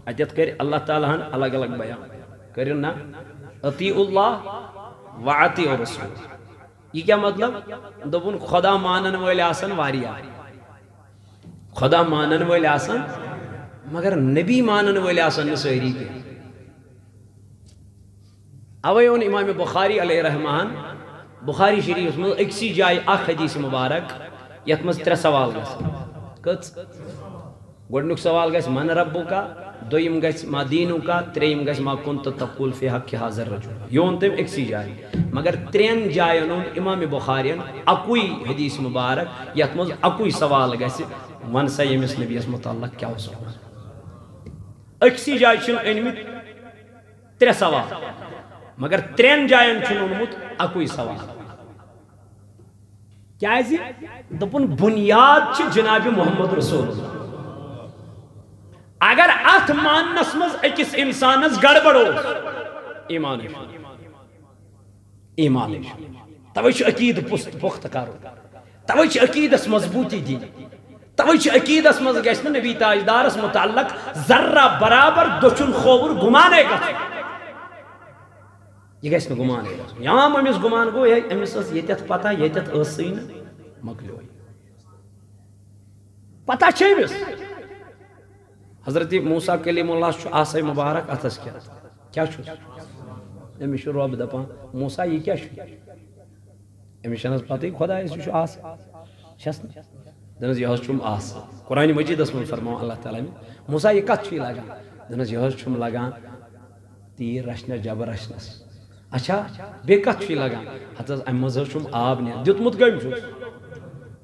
اجد کری اللہ تعالیٰ ہن الگ الگ بیان کرنا اطیع اللہ و اطیع الرسول یہ کیا مطلب دبن خدا مانن والے آسن واریا خدا مانن والے آسن مگر نبی مانن والے آسن نسویری کے اویون امام بخاری علیہ رحمان بخاری شریف میں اکسی جائے اخ حدیث مبارک یتمز 3 سوال گس کت گوڑنک سوال گس من ربو کا دویم گس ما دینو کا تریم گس ما کنت تقول فی حق حاضر رجل یون تم اکسی جائے مگر 3 جائنون امام بخارین اکوئی حدیث مبارک یتمز اکوئی سوال گس ون سا یمس نبی اس متعلق کیا ہو سکتا اکسی جائے چھن انمی 3 سوال مگر 3 جائن چھن انمت اکوئی سوال کیا ہے دپن بنیاد چھ جناب محمد رسول اللہ اگر ات ماننس مز اکس انسانس گڑبڑ ایمان ایمان توے چھ عقید پخت کرو توے چھ عقیدس مضبوطی دی توے چھ عقیدس مز گژھِ نہٕ نبی تاجدارس متعلق ذرہ برابر دچھن خوبر گمانے گژھُن یہ گژھِ نہٕ گمان یام أمِس گمان گوٚو ہے أمِس ٲس ییٚتٮ۪تھ پتہ ییٚتٮ۪تھ ٲسٕے نہٕ مۄکلیو پتہ چھِ أمِس حضرت موسیٰ کلیم اللہ چھُ آسے مبارک اتھس کیا چھُس أمِس چھُ رۄب دپان موسیٰ یہِ کیٛاہ چھُ أمِس چھَنہٕ حظ پتہٕے خۄدایس یہِ چھُ آسے دنس یہ چھم آس قرآن مجید من فرماؤ اللہ تعالیٰ موسیٰ یہ کت چھ لگان دنس یہ چھم لگان تیر رچنس جبر رچنس اچھا بے کت چھ لگان حضرت ام مز چھم آب نیا دیتمت کم چھس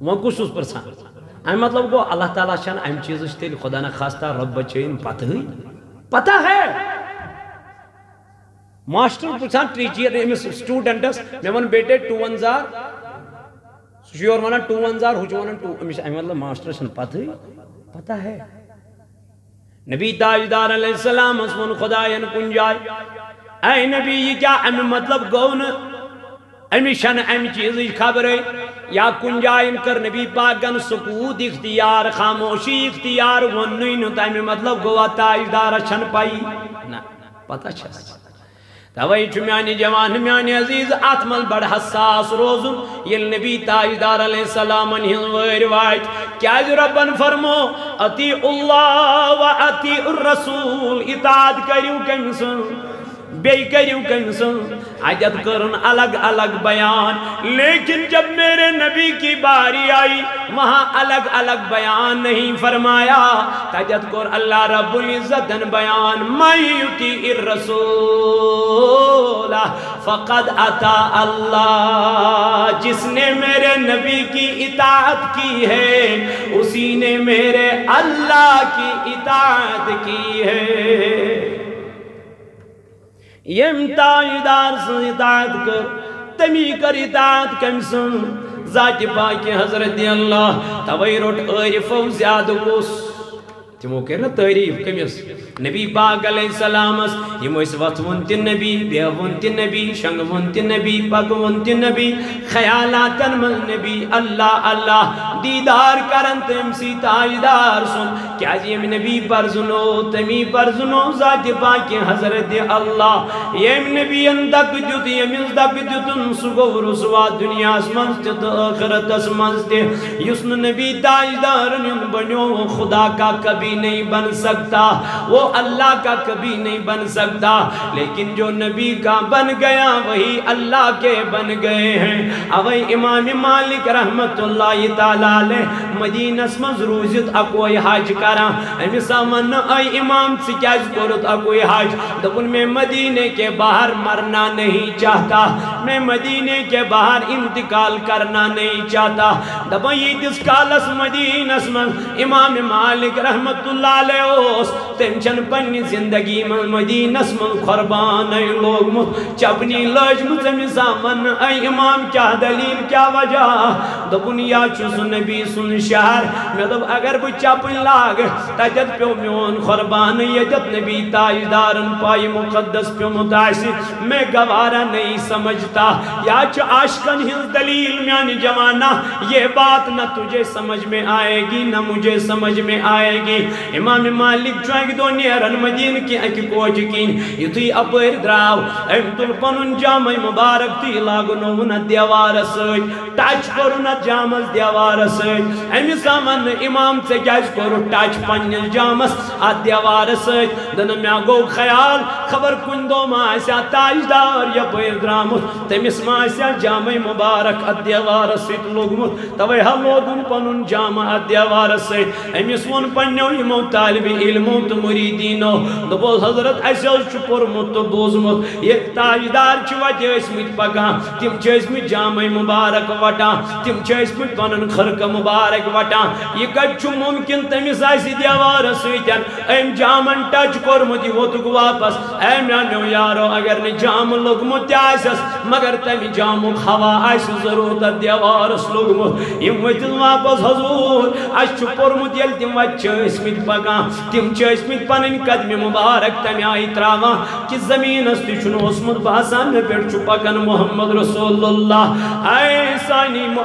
وہ کس چھس پرسان ام مطلب گو اللہ تعالیٰ چھن ام چیز تیل خدا نخواستہ رب بچین پتہ ہے ماسٹر پرسان ٹیچر امس سٹوڈنٹس میں ون بیٹے 2 1000 سیور ونان 2 1000 ہو ونان 2 امس مطلب ماسٹر چھن پتہ ہے نبی تاجدار علیہ السلام اسمن خداین کن جائے اے نبی یہ کیا ام مطلب گون امی شن ام چیز خبر یا کن جائن کر نبی پاکن سکوت اختیار خاموشی اختیار ونوی نو تامی مطلب گوا تاجدار چھن پائی نا پتہ چھس توئی چھ میانی جوان میانی عزیز اتمل بڑ حساس روزن یل نبی تاجدار علیہ السلام ہن ویر وائٹ کیا ربن فرمو اطیع اللہ و اطیع الرسول اطاعت کریو کمسن بے کریو کمسن عجد کرن الگ الگ بیان لیکن جب میرے نبی کی باری آئی وہاں الگ الگ بیان نہیں فرمایا تجد کر اللہ رب العزت بیان من یطیع الرسول فقد اطاع اللہ جس نے میرے نبی کی اطاعت کی ہے اسی نے میرے اللہ کی اطاعت کی ہے یم تاجدار سن اطاعت کر تمی کر اطاعت کم سن ذات پاک حضرت اللہ توئی روٹ عارفو زیادہ کس تمو کرنا تعریف کمس نبی پاک علیہ السلام یم اس وقت ونتی نبی بے ونتی نبی شنگ ونتی نبی پاک ونتی نبی خیالاتن من نبی اللہ اللہ دیدار کرن تمسی تاجدار سن کیا یم نبی پر زنو تمی پر زنو ذات پاک حضرت اللہ یم نبی اندک جت یم اندک جتن سگو رسوا دنیا اسمنز تت آخرت اسمنز تے یسن نبی تاجدار یم بنیو خدا کا کبھی نہیں بن سکتا وہ اللہ کا کبھی نہیں بن سکتا لیکن جو نبی کا بن گیا وہی اللہ کے بن گئے ہیں اوئی امام مالک رحمت اللہ تعالیٰ علیہ مدینہ اسمز روزت اکوئی حاج کرا امی سامن اے امام سے کیا کرت اکوئی حاج دبن میں مدینہ کے باہر مرنا نہیں چاہتا میں مدینہ کے باہر انتقال کرنا نہیں چاہتا دبن یہ جس کالس مدینہ اسمز امام مالک رحمت اللہ علیہ اس تنچن پنی زندگی من مدینہ من قربان اے لوگ مت چپنی لج مزمی سامن اے امام کیا دلیل کیا وجہ دبن یا چوز نبی سن شہر میں دب اگر بو چپن لاغ تجد پیو میون قربان یجد نبی تاجدارن پائی مقدس پیو متاثر میں گوارا نہیں سمجھتا یا چو عاشقن ہز دلیل میانی جوانا یہ بات نہ تجھے سمجھ میں آئے گی نہ مجھے سمجھ میں آئے گی امام مالک چوائک دو نیرن مدین کی اکی کوچ کین یتوی اپر دراو ام تل پنن جامع مبارک تی لاغنون دیوار سوچ ٹاچ کرن جامس دیوار سوچ امی سامن امام سے کیاج کرو ٹاچ پنن جامس دیوار سوچ دن میں گو خیال خبر کن دو ماسیا تاجدار یا پیر درامت تمیس ماسیا جامع مبارک دیوار سوچ لوگمت توی ہا لوگن پنن جامع دیوار سوچ امی سون پنیو یمو طالب علمو تو مریدینو دبو حضرت ایسیو چپر مت بوزمت یہ تاجدار چھ وجہ اسمت پکا تم چھ اسمت جامع مبارک وٹا تم چھ اسمت پنن خرق مبارک وٹا یہ کچھ ممکن تمیس ایسی دیوار سویتن ایم جامن ٹچ کرمتی وطک واپس ایم یانو یارو اگر نے جام لگمت آئیسس مگر تمی جامک ہوا ایسی ضرورت دیوار لگمت یم ویتن واپس حضور ایس چپر مت یل تم وچ اسمت پکا تم چھ اسمت پنن قدم مبارک تمی آئی تراوا کہ زمین استی چنو اسمت باسان پیٹ چھ پکن محمد رسول اللہ اے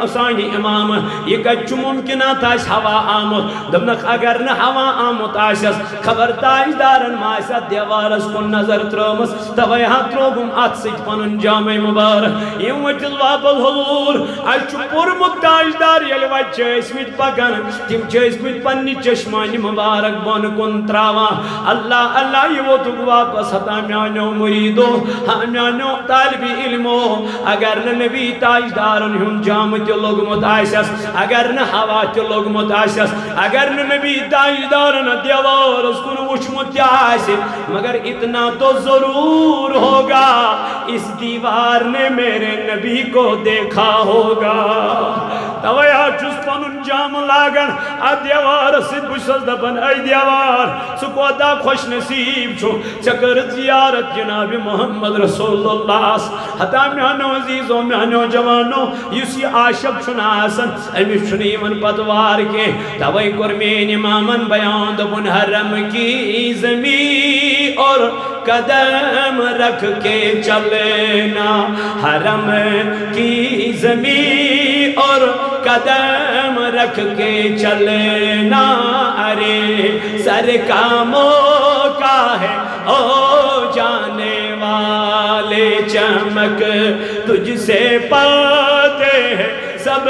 سانی امام یہ کچھ ممکنات آئیس ہوا آمد دبنک اگر نہ ہوا آمد آئیسس خبر تاجدارن مائسا دیوارس کن نظر ترمس توی ہاتھ روگم آت سیچ پنن جامع مبارک یہ وچل واپس حضور ایس چھ پرمت تاجدار یل وچ اسمت پکن تم چھ اسمت پنی چشمانی مبارک بون کن تراوا اللہ اللہ یہ وہ تک واپس ہتا میانو مریدو میانو طالب علمو اگر نبی تاجدارن ہم جامت لوگمت آئیسس اگر نہ ہوا تو لوگ متاسس اگر نہ نبی تاجدار نہ دیوار اس کو وچمت جائے مگر اتنا تو ضرور ہوگا اس دیوار نے میرے نبی کو دیکھا ہوگا تویا چس پنن جام لاگن ا دیوار سے بشس دبن ای دیوار سکو دا خوش نصیب چھو چکر زیارت جناب محمد رسول اللہ حتا میانو عزیزو میانو جوانو یسی عاشق چھنا آسن امی چھنی من پتوار کے توی کرمین امامن بیان دبن حرم کی زمین اور قدم رکھ کے چلنا حرم کی زمین اور قدم رکھ کے چلنا ارے سر کا موقع ہے او جانے والے چمک تجھ سے پاتے ہیں سب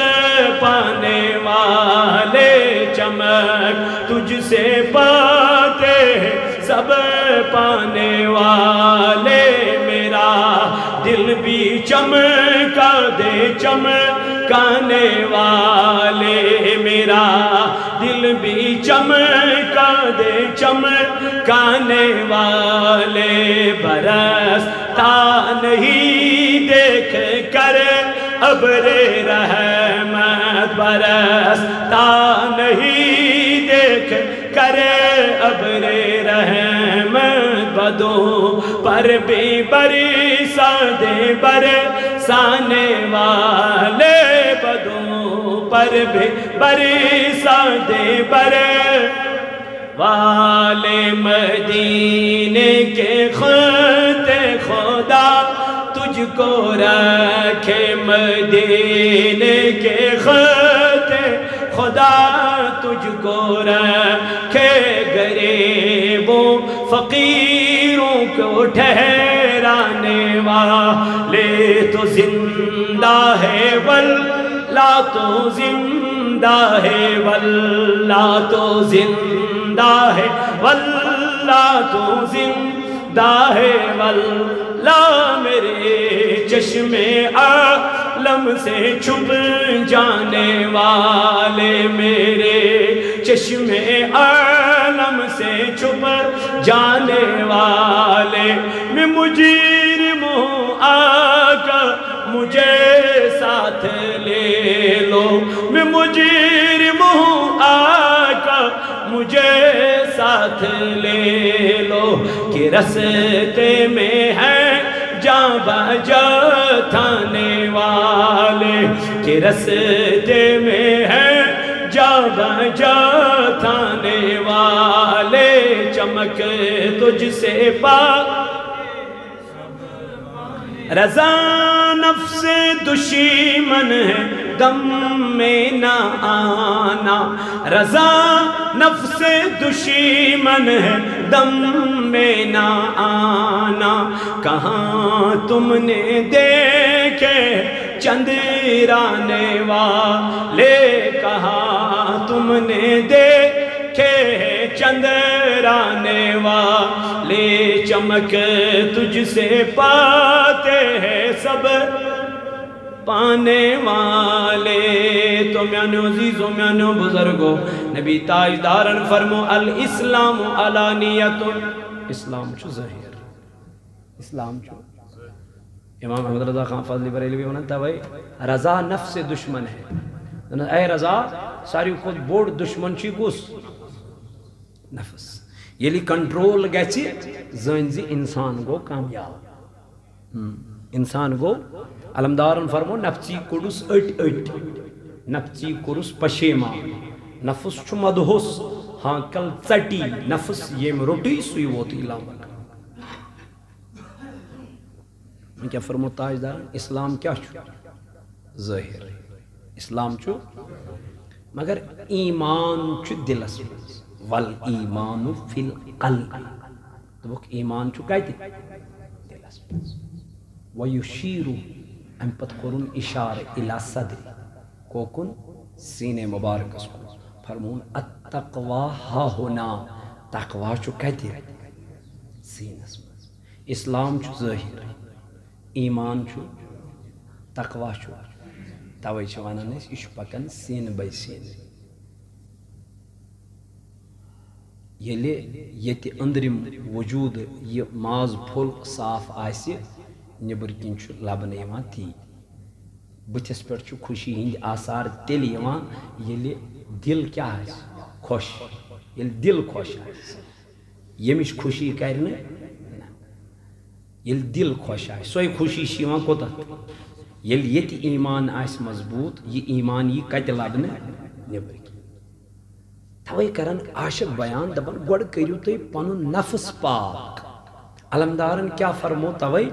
پانے والے چمک تجھ سے پاتے ہیں سب پانے والے میرا دل بھی چمکا دے چمکانے والے میرا دل بھی چمکا دے چمکانے والے برستا نہیں دیکھ کر ابر رحمت برستا نہیں دیکھ کر ابر رحمت بدوں پر بھی برسا دے برسانے والے بدوں پر بھی برسا دے والے مدینے کے خط خدا تجھ کو رکھے مدینے کے خط خدا تجھ کو رکھے غریبوں فقیروں کو ٹھہرانے والے تو زندہ ہے واللہ تو زندہ ہے واللہ تو زندہ ہے واللہ تو زندہ ہے واللہ میرے چشم عالم سے چھپ جانے والے میرے چشم عالم سے چھپ جانے والے میں مجرم ہوں آقا مجھے ساتھ لے لو میں مجرم ہوں آقا مجھے ساتھ لے لو کہ رستے میں ہے جاں بجا تھانے والے کہ رستے میں ہے جاں بجا تھانے والے چمک تجھ سے پا رضا نفس دشمن ہے دم میں نہ آنا رضا نفس دشمن ہے دم میں نہ آنا کہاں تم نے دیکھے چندرانے والے کہاں تم نے دیکھے چندرانے والے چمک تجھ سے پاتے ہیں سب پانے والے تو میانو عزیزو میانو بزرگو نبی تاجدارن فرمو الاسلام علانیت اسلام چو ظاہر اسلام چو امام احمد رضا خان فضلی بریلوی ونتا بھائی رضا نفس دشمن ہے اے رضا ساری خود بوڑ دشمن چی گوس نفس یلی کنٹرول گیچی زنزی انسان گو کامیاب انسان گو علمدارن فرمو نفچی کڑس اٹ اٹ نفچی کڑس پشیما نفس چو مدہوس ہاں کل چٹی نفس یہ روٹی سوئی ووتی لامک میں کیا فرمو تاجدار اسلام کیا چھو ظاہر اسلام چھو مگر ایمان چھو دل اسمز والایمان فی القلب تو وہ ایمان چھو کہتے دل اسمز ویشیرو ام پت قرون اشار الى صدر کوکن سینے مبارک اس کو فرمون التقوی ہا ہونا تقوی چھو کہتے سین اسمز اسلام چھو ظاہر ایمان چھو تقوی چھو توے چھ ونان اس یہ پکان سین بے سین یلی یت اندرم وجود یہ ماز پھول صاف آسی نبر کن چھ لبنہ یوان تی بتس پہ خوشی ہند آثار تیل یوان یلی دل کیا خوش یل دل خوش یمش خوشی کرنے یل دل خوش آئے سوئی خوشی شیوان کوتا یل یت ایمان آس مضبوط یہ ایمان یہ کت لبنے نبر کی توے کرن عاشق بیان دبن گوڑ کریو تی پنن نفس پاک علمدارن کیا فرمو توے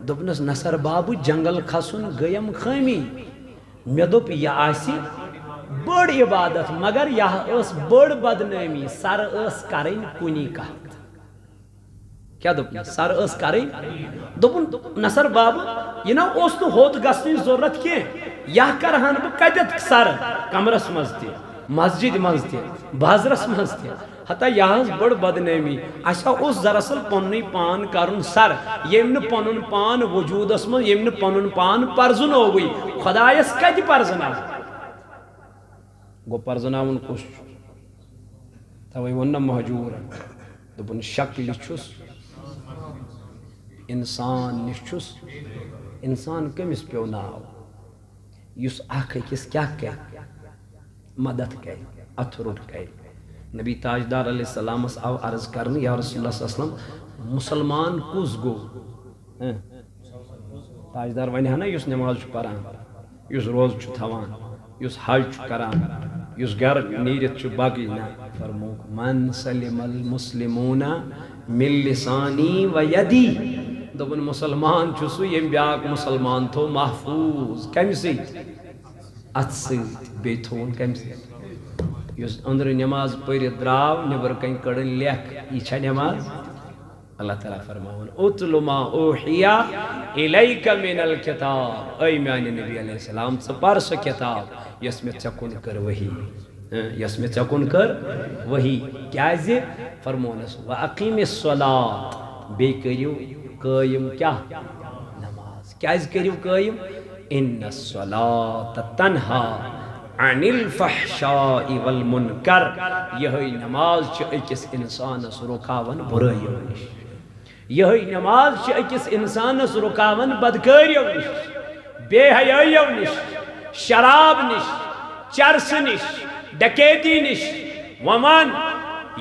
دبنس نصر بابو جنگل کھسن گیم خامی میں دوپ یہ آسی بڑ عبادت مگر یہ اس بڑ بدنامی سر اس کریں کنی کہت کیا دوپن سر اس کریں دوپن نصر بابو یہ نا اس تو ہوت گسنی ضرورت کی یہ کرہن بہ کتت سر کمرس مزتی مسجد مزتی بازرس مزتی حتی یہاں بڑ بدنامی اچھا اس دراصل پننی پان کرن سر یمن پنن پان وجود اسمن یمن پنن پان پرزن ہو گئی خدایس کت پرزنا گو پرزناون کش توے ون مہجور دبن شکل چھس انسان نشس انسان کمس پیو ناو یس اخ کس کیا کہ مدد کہ اتھرٹ کہ نبی تاجدار علیہ السلام آو عرض کرنے یا رسول اللہ صلی اللہ علیہ وسلم مسلمان کس گو تاجدار ونی ہے نا یس نماز چھ پران یس روز چھ تھوان یس حج چھ کران یس گھر نیرت چھ باقی نا فرمو من سلم المسلمون من لسانی و یدی دبن مسلمان چھ سو یم بیاک مسلمان تو محفوظ کم سیت ات سیت بیتون کم سیت یس اندر نماز پڑھ دراو نبر کن کڑن لیک یہ چھا نماز اللہ تعالیٰ فرماؤن اتلو ما اوحیا الیک من الکتاب اے میانی نبی علیہ السلام سپار سو کتاب یس میں چکن کر وہی یس میں چکن کر وہی کیا زی فرمونس وَأَقِيمِ الصَّلَاةِ بے کریو قائم کیا نماز کیا زی کریو قائم ان الصلاة تنہا عن الفحشاء والمنکر یہی نماز چھ اکس انسان اس رکاون برائیو نش یہی نماز چھ اکس انسان اس رکاون بدکاریو نش بے حیائیو نش شراب نش چرس نش ڈکیتی نش ومن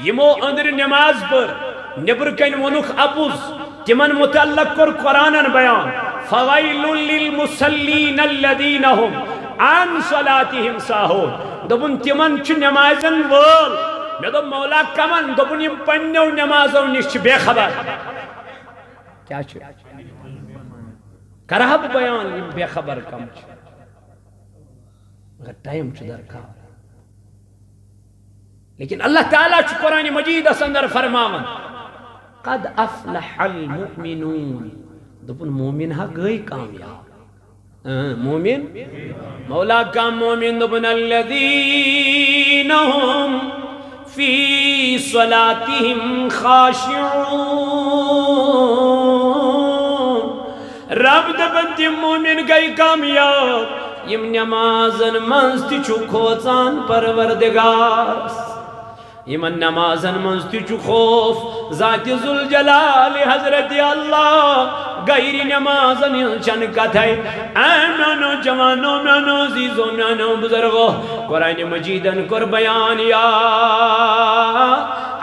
یمو اندر نماز پر نبر کن ونخ اپوز تمن متعلق کر قرآن بیان فویل للمسلین الذین هم عن صلاتهم ساہون دبن تمن چھ نمازن وول میں دو مولا کمن دبن یم پنیو نمازو نش بے خبر کیا چھ کرہب بیان یم بے خبر کم چھ مگر ٹائم چھ درکار لیکن اللہ تعالیٰ چھ قرآن مجید اس اندر فرماون قد افلح المؤمنون دبن مومن ہا گئی کامیاب مومن مولا کا مومن دبن الذین هم فی صلاتهم خاشعون رب دبن تی مومن گئی کامیاب یم نمازن منستی چھو کھوچان پروردگار یمن نمازن منستی چھو خوف ذات ذوالجلال حضرت اللہ غیر نمازن چن کتھائی ایمانو جوانو مانو زیزو مانو بزرگو قرآن مجیدن کر بیان یا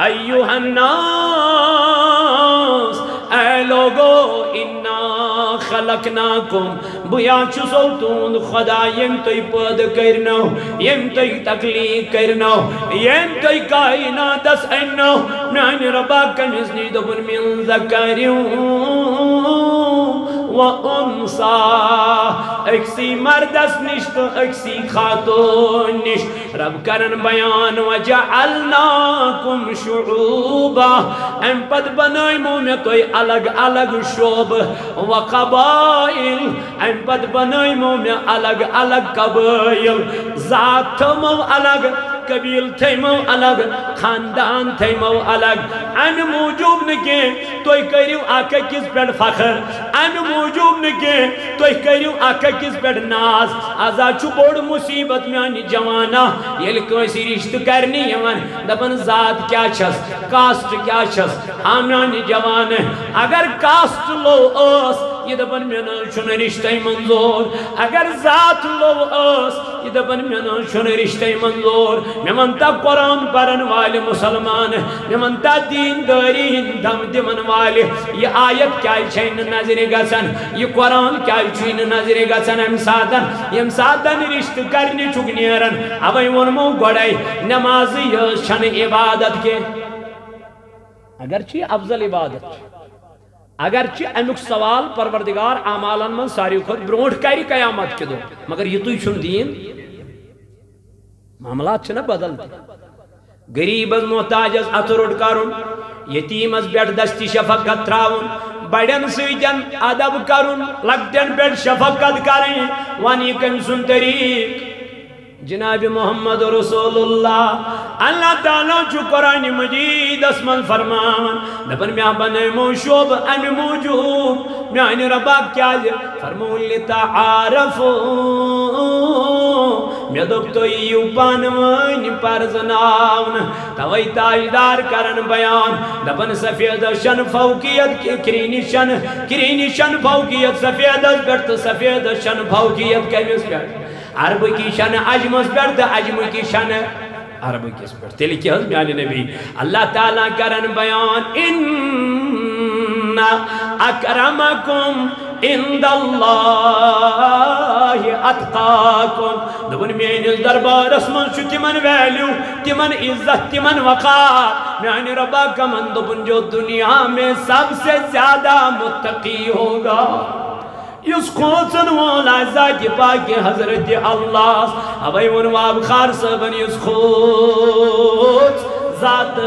ایوہ الناس اے لوگو انا خلقناکم بیا چسو تون خدا یم توی پد کرنو یم توی تکلیق کرنو یم توی کائنات اس اینو نان ربا کنزنی دبن من ذکریون و انسا اکسی مردس نشت اکسی خاتون نشت رب کرن بیان و جعلناکم شعوبا ام پد بنائی مومتوی الگ الگ شعب و قبائل ام پد بنائی مومت الگ الگ قبائل ذات مو الگ قبیل تھیمو الگ خاندان تھیمو الگ ان موجوب نکے توی کریو آکا کس پیڑ فخر ان موجوب نکے توی کریو آکا کس پیڑ ناز آزا چھو بوڑ مصیبت میں آنی جوانا یہ کوئی رشت کرنی یمن دبن ذات کیا چھس کاسٹ کیا چھس آمنانی جوان اگر کاسٹ لو اس یہ دبن میں چھن رشتہ منظور اگر ذات لو اس یہ دبن میں چھن رشتہ منظور میں منتا قرآن پرن والے مسلمان میں منتا دین داری دم دمن والے یہ آیت کیا چھین نظر گسن یہ قرآن کیا چھین نظر گسن یم ساتن رشت کرنی چھک نیرن اوئی ونمو گوڑائی نمازی چھن عبادت کے اگرچہ افضل عبادت اگرچہ امیک سوال پروردگار اعمالن من ساری خود برونٹ کری قیامت کے دو مگر یہ تو چھن دین معاملات چھنا بدل غریب از محتاج از اتروٹ کرن یتیم از بیٹ دستی شفقت تراؤن بڑن سیجن ادب کرن لگتن بیٹ شفقت کریں وانی کن سن طریق جناب محمد رسول اللہ تعالیٰ چھو قرآن مجید اسمال فرمان دبن میں بنے موشوب ان موجوب میانی ربا کیا جے فرمون لتعارفو میں دب تو ایو پانوانی پر زناون توی تاجدار کرن بیان دبن سفید شن فوقیت کرینی شن فوقیت سفید برت سفید شن فوقیت کمیس کرد عرب کی شان عجمس برد عجم کی شان عرب کی برد تیلی کی حضم یعنی نبی اللہ تعالیٰ کرن بیان ان اکرمکم عند اللہ اتقاکم دبن میں دربار اسمان شو تمن ویلیو تمن عزت تمن وقار میانی ربا کمن دبن جو دنیا میں سب سے زیادہ متقی ہوگا اس خوصن والا ذات پاک حضرت اللہ ابائی ونواب خار صبن اس خوص ذات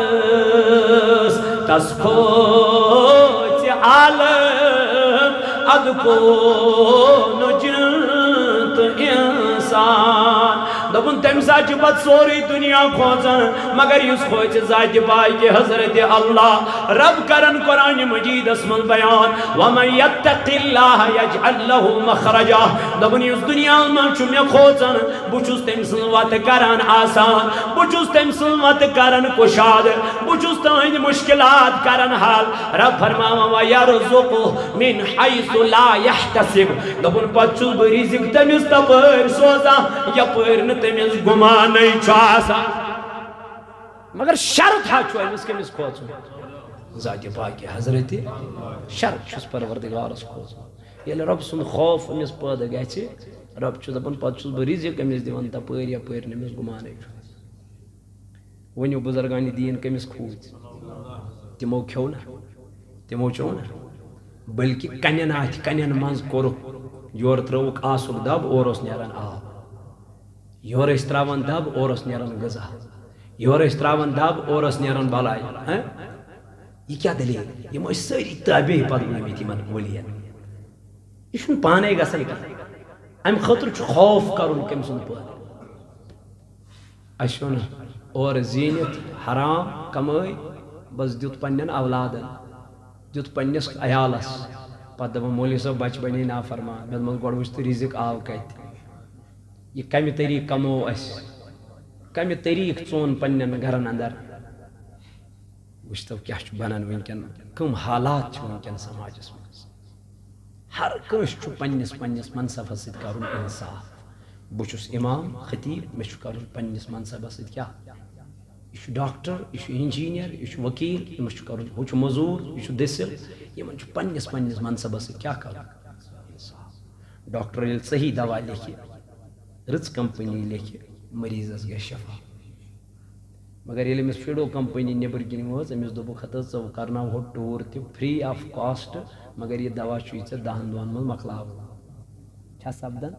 تس خوص عالم ادکون جنت انسان دبن تم ساتھ بات سوری دنیا خوصن مگر اس خوص ذات پاک حضرت اللہ رب کرن قرآن مجید اسم البیان ومن یتق اللہ یجعل له مخرجا دبن اس دنیا میں چمی خوصن بچوس تم سلوات کرن آسان بچوس تم سلوات کرن کشاد بچوس تم مشکلات کرن حال رب فرماوا وَيَرْزُقُ مِنْ حَيْثُ لَا يَحْتَسِبُ دبن پچوس برزق تمس تپر سوزا یا پر تمس گمان نہیں چھاسا مگر شرط ہے چھو امس کمس کھوچو ذات پاک حضرت شرط چھس پروردگارس کھوچو یل رب سن خوف امس پید گژھِ رب چھُ دپان پتہٕ چھُس بہٕ رزق امس دِوان تپٲرۍ یپٲرۍ نہٕ امس گمانے چھُ ؤنِو بزرگانِ دیٖن کٔمِس کھوٗژ تِمو کھیوٚو نا تِمو چیوٚو نا بلکہ کنٮ۪ن اتھِ کنٮ۪ن منٛز کوٚرُکھ یورٕ ترٛٲوُکھ آسُک دب اورٕ اوس نیران آب یورٕ ٲسۍ ترٛاوان دب اورٕ اوس نیران غذا یورٕ ٲسۍ ترٛاوان دب اورٕ ٲس نیران بلاے یہ کیا دلیل یم ٲسۍ سٲری تابع پکنٲومٕتۍ یمن ؤلین یہ چھُنہٕ پانے گژھان امہِ خٲطرٕ چھُ خوف کرُن کٔمۍ سُنٛد پٲدٕ اَسہِ چھُ نہٕ اورٕ زیٖنِتھ حرام کمٲے بس دیُت پننٮ۪ن اولادن دیُت پننِس عیالس پتہٕ دپان مولوی صٲب بچہِ بنے نافرمان مےٚ دوٚپمس گۄڈٕ وٕچھ تہٕ رزق آو کتہِ یہ کمہِ طریٖقہٕ کمو اسہِ کمہِ طریٖقہٕ ژوٚن پننٮ۪ن گرن اندر وٕچھتو کیاہ چھُ بنان ونکٮ۪ن کٕم حالات چھِ ونکٮ۪ن سماجس منٛز ہر کٲنٛسہِ چھُ پننِس پننِس منصبس سۭتۍ کرُن انصاف بہٕ چھُس امام خطیب مےٚ چھُ کرُن پننِس منصبس سۭتۍ کیاہ یہ چھُ ڈاکٹر یہ چھُ انجیٖنیر یہ چھُ وکیل یمس چھُ کرُن ہُہ چھُ مزوٗر یہ چھُ دٔسِل یمن چھُ پننِس پننِس منصبس سۭتۍ کیاہ کرُن انصاف ڈاکٹر ییٚلہِ صحیح دوا لیکھِ رٕژ کمپنی لیکھِ مریضس گژھِ شفا مگر ییٚلہِ أمِس فِڈو کمپنی نیٚبٕرۍ کِنۍ وٲژ أمِس دوٚپُکھ ہتا ژٕ کرناوہو ٹوٗر تہِ فرٛی آف کاسٹ مگر یہِ دوا چھُے ژےٚ 10 دۄہن منٛز مۄکلاوُن چھا سپدان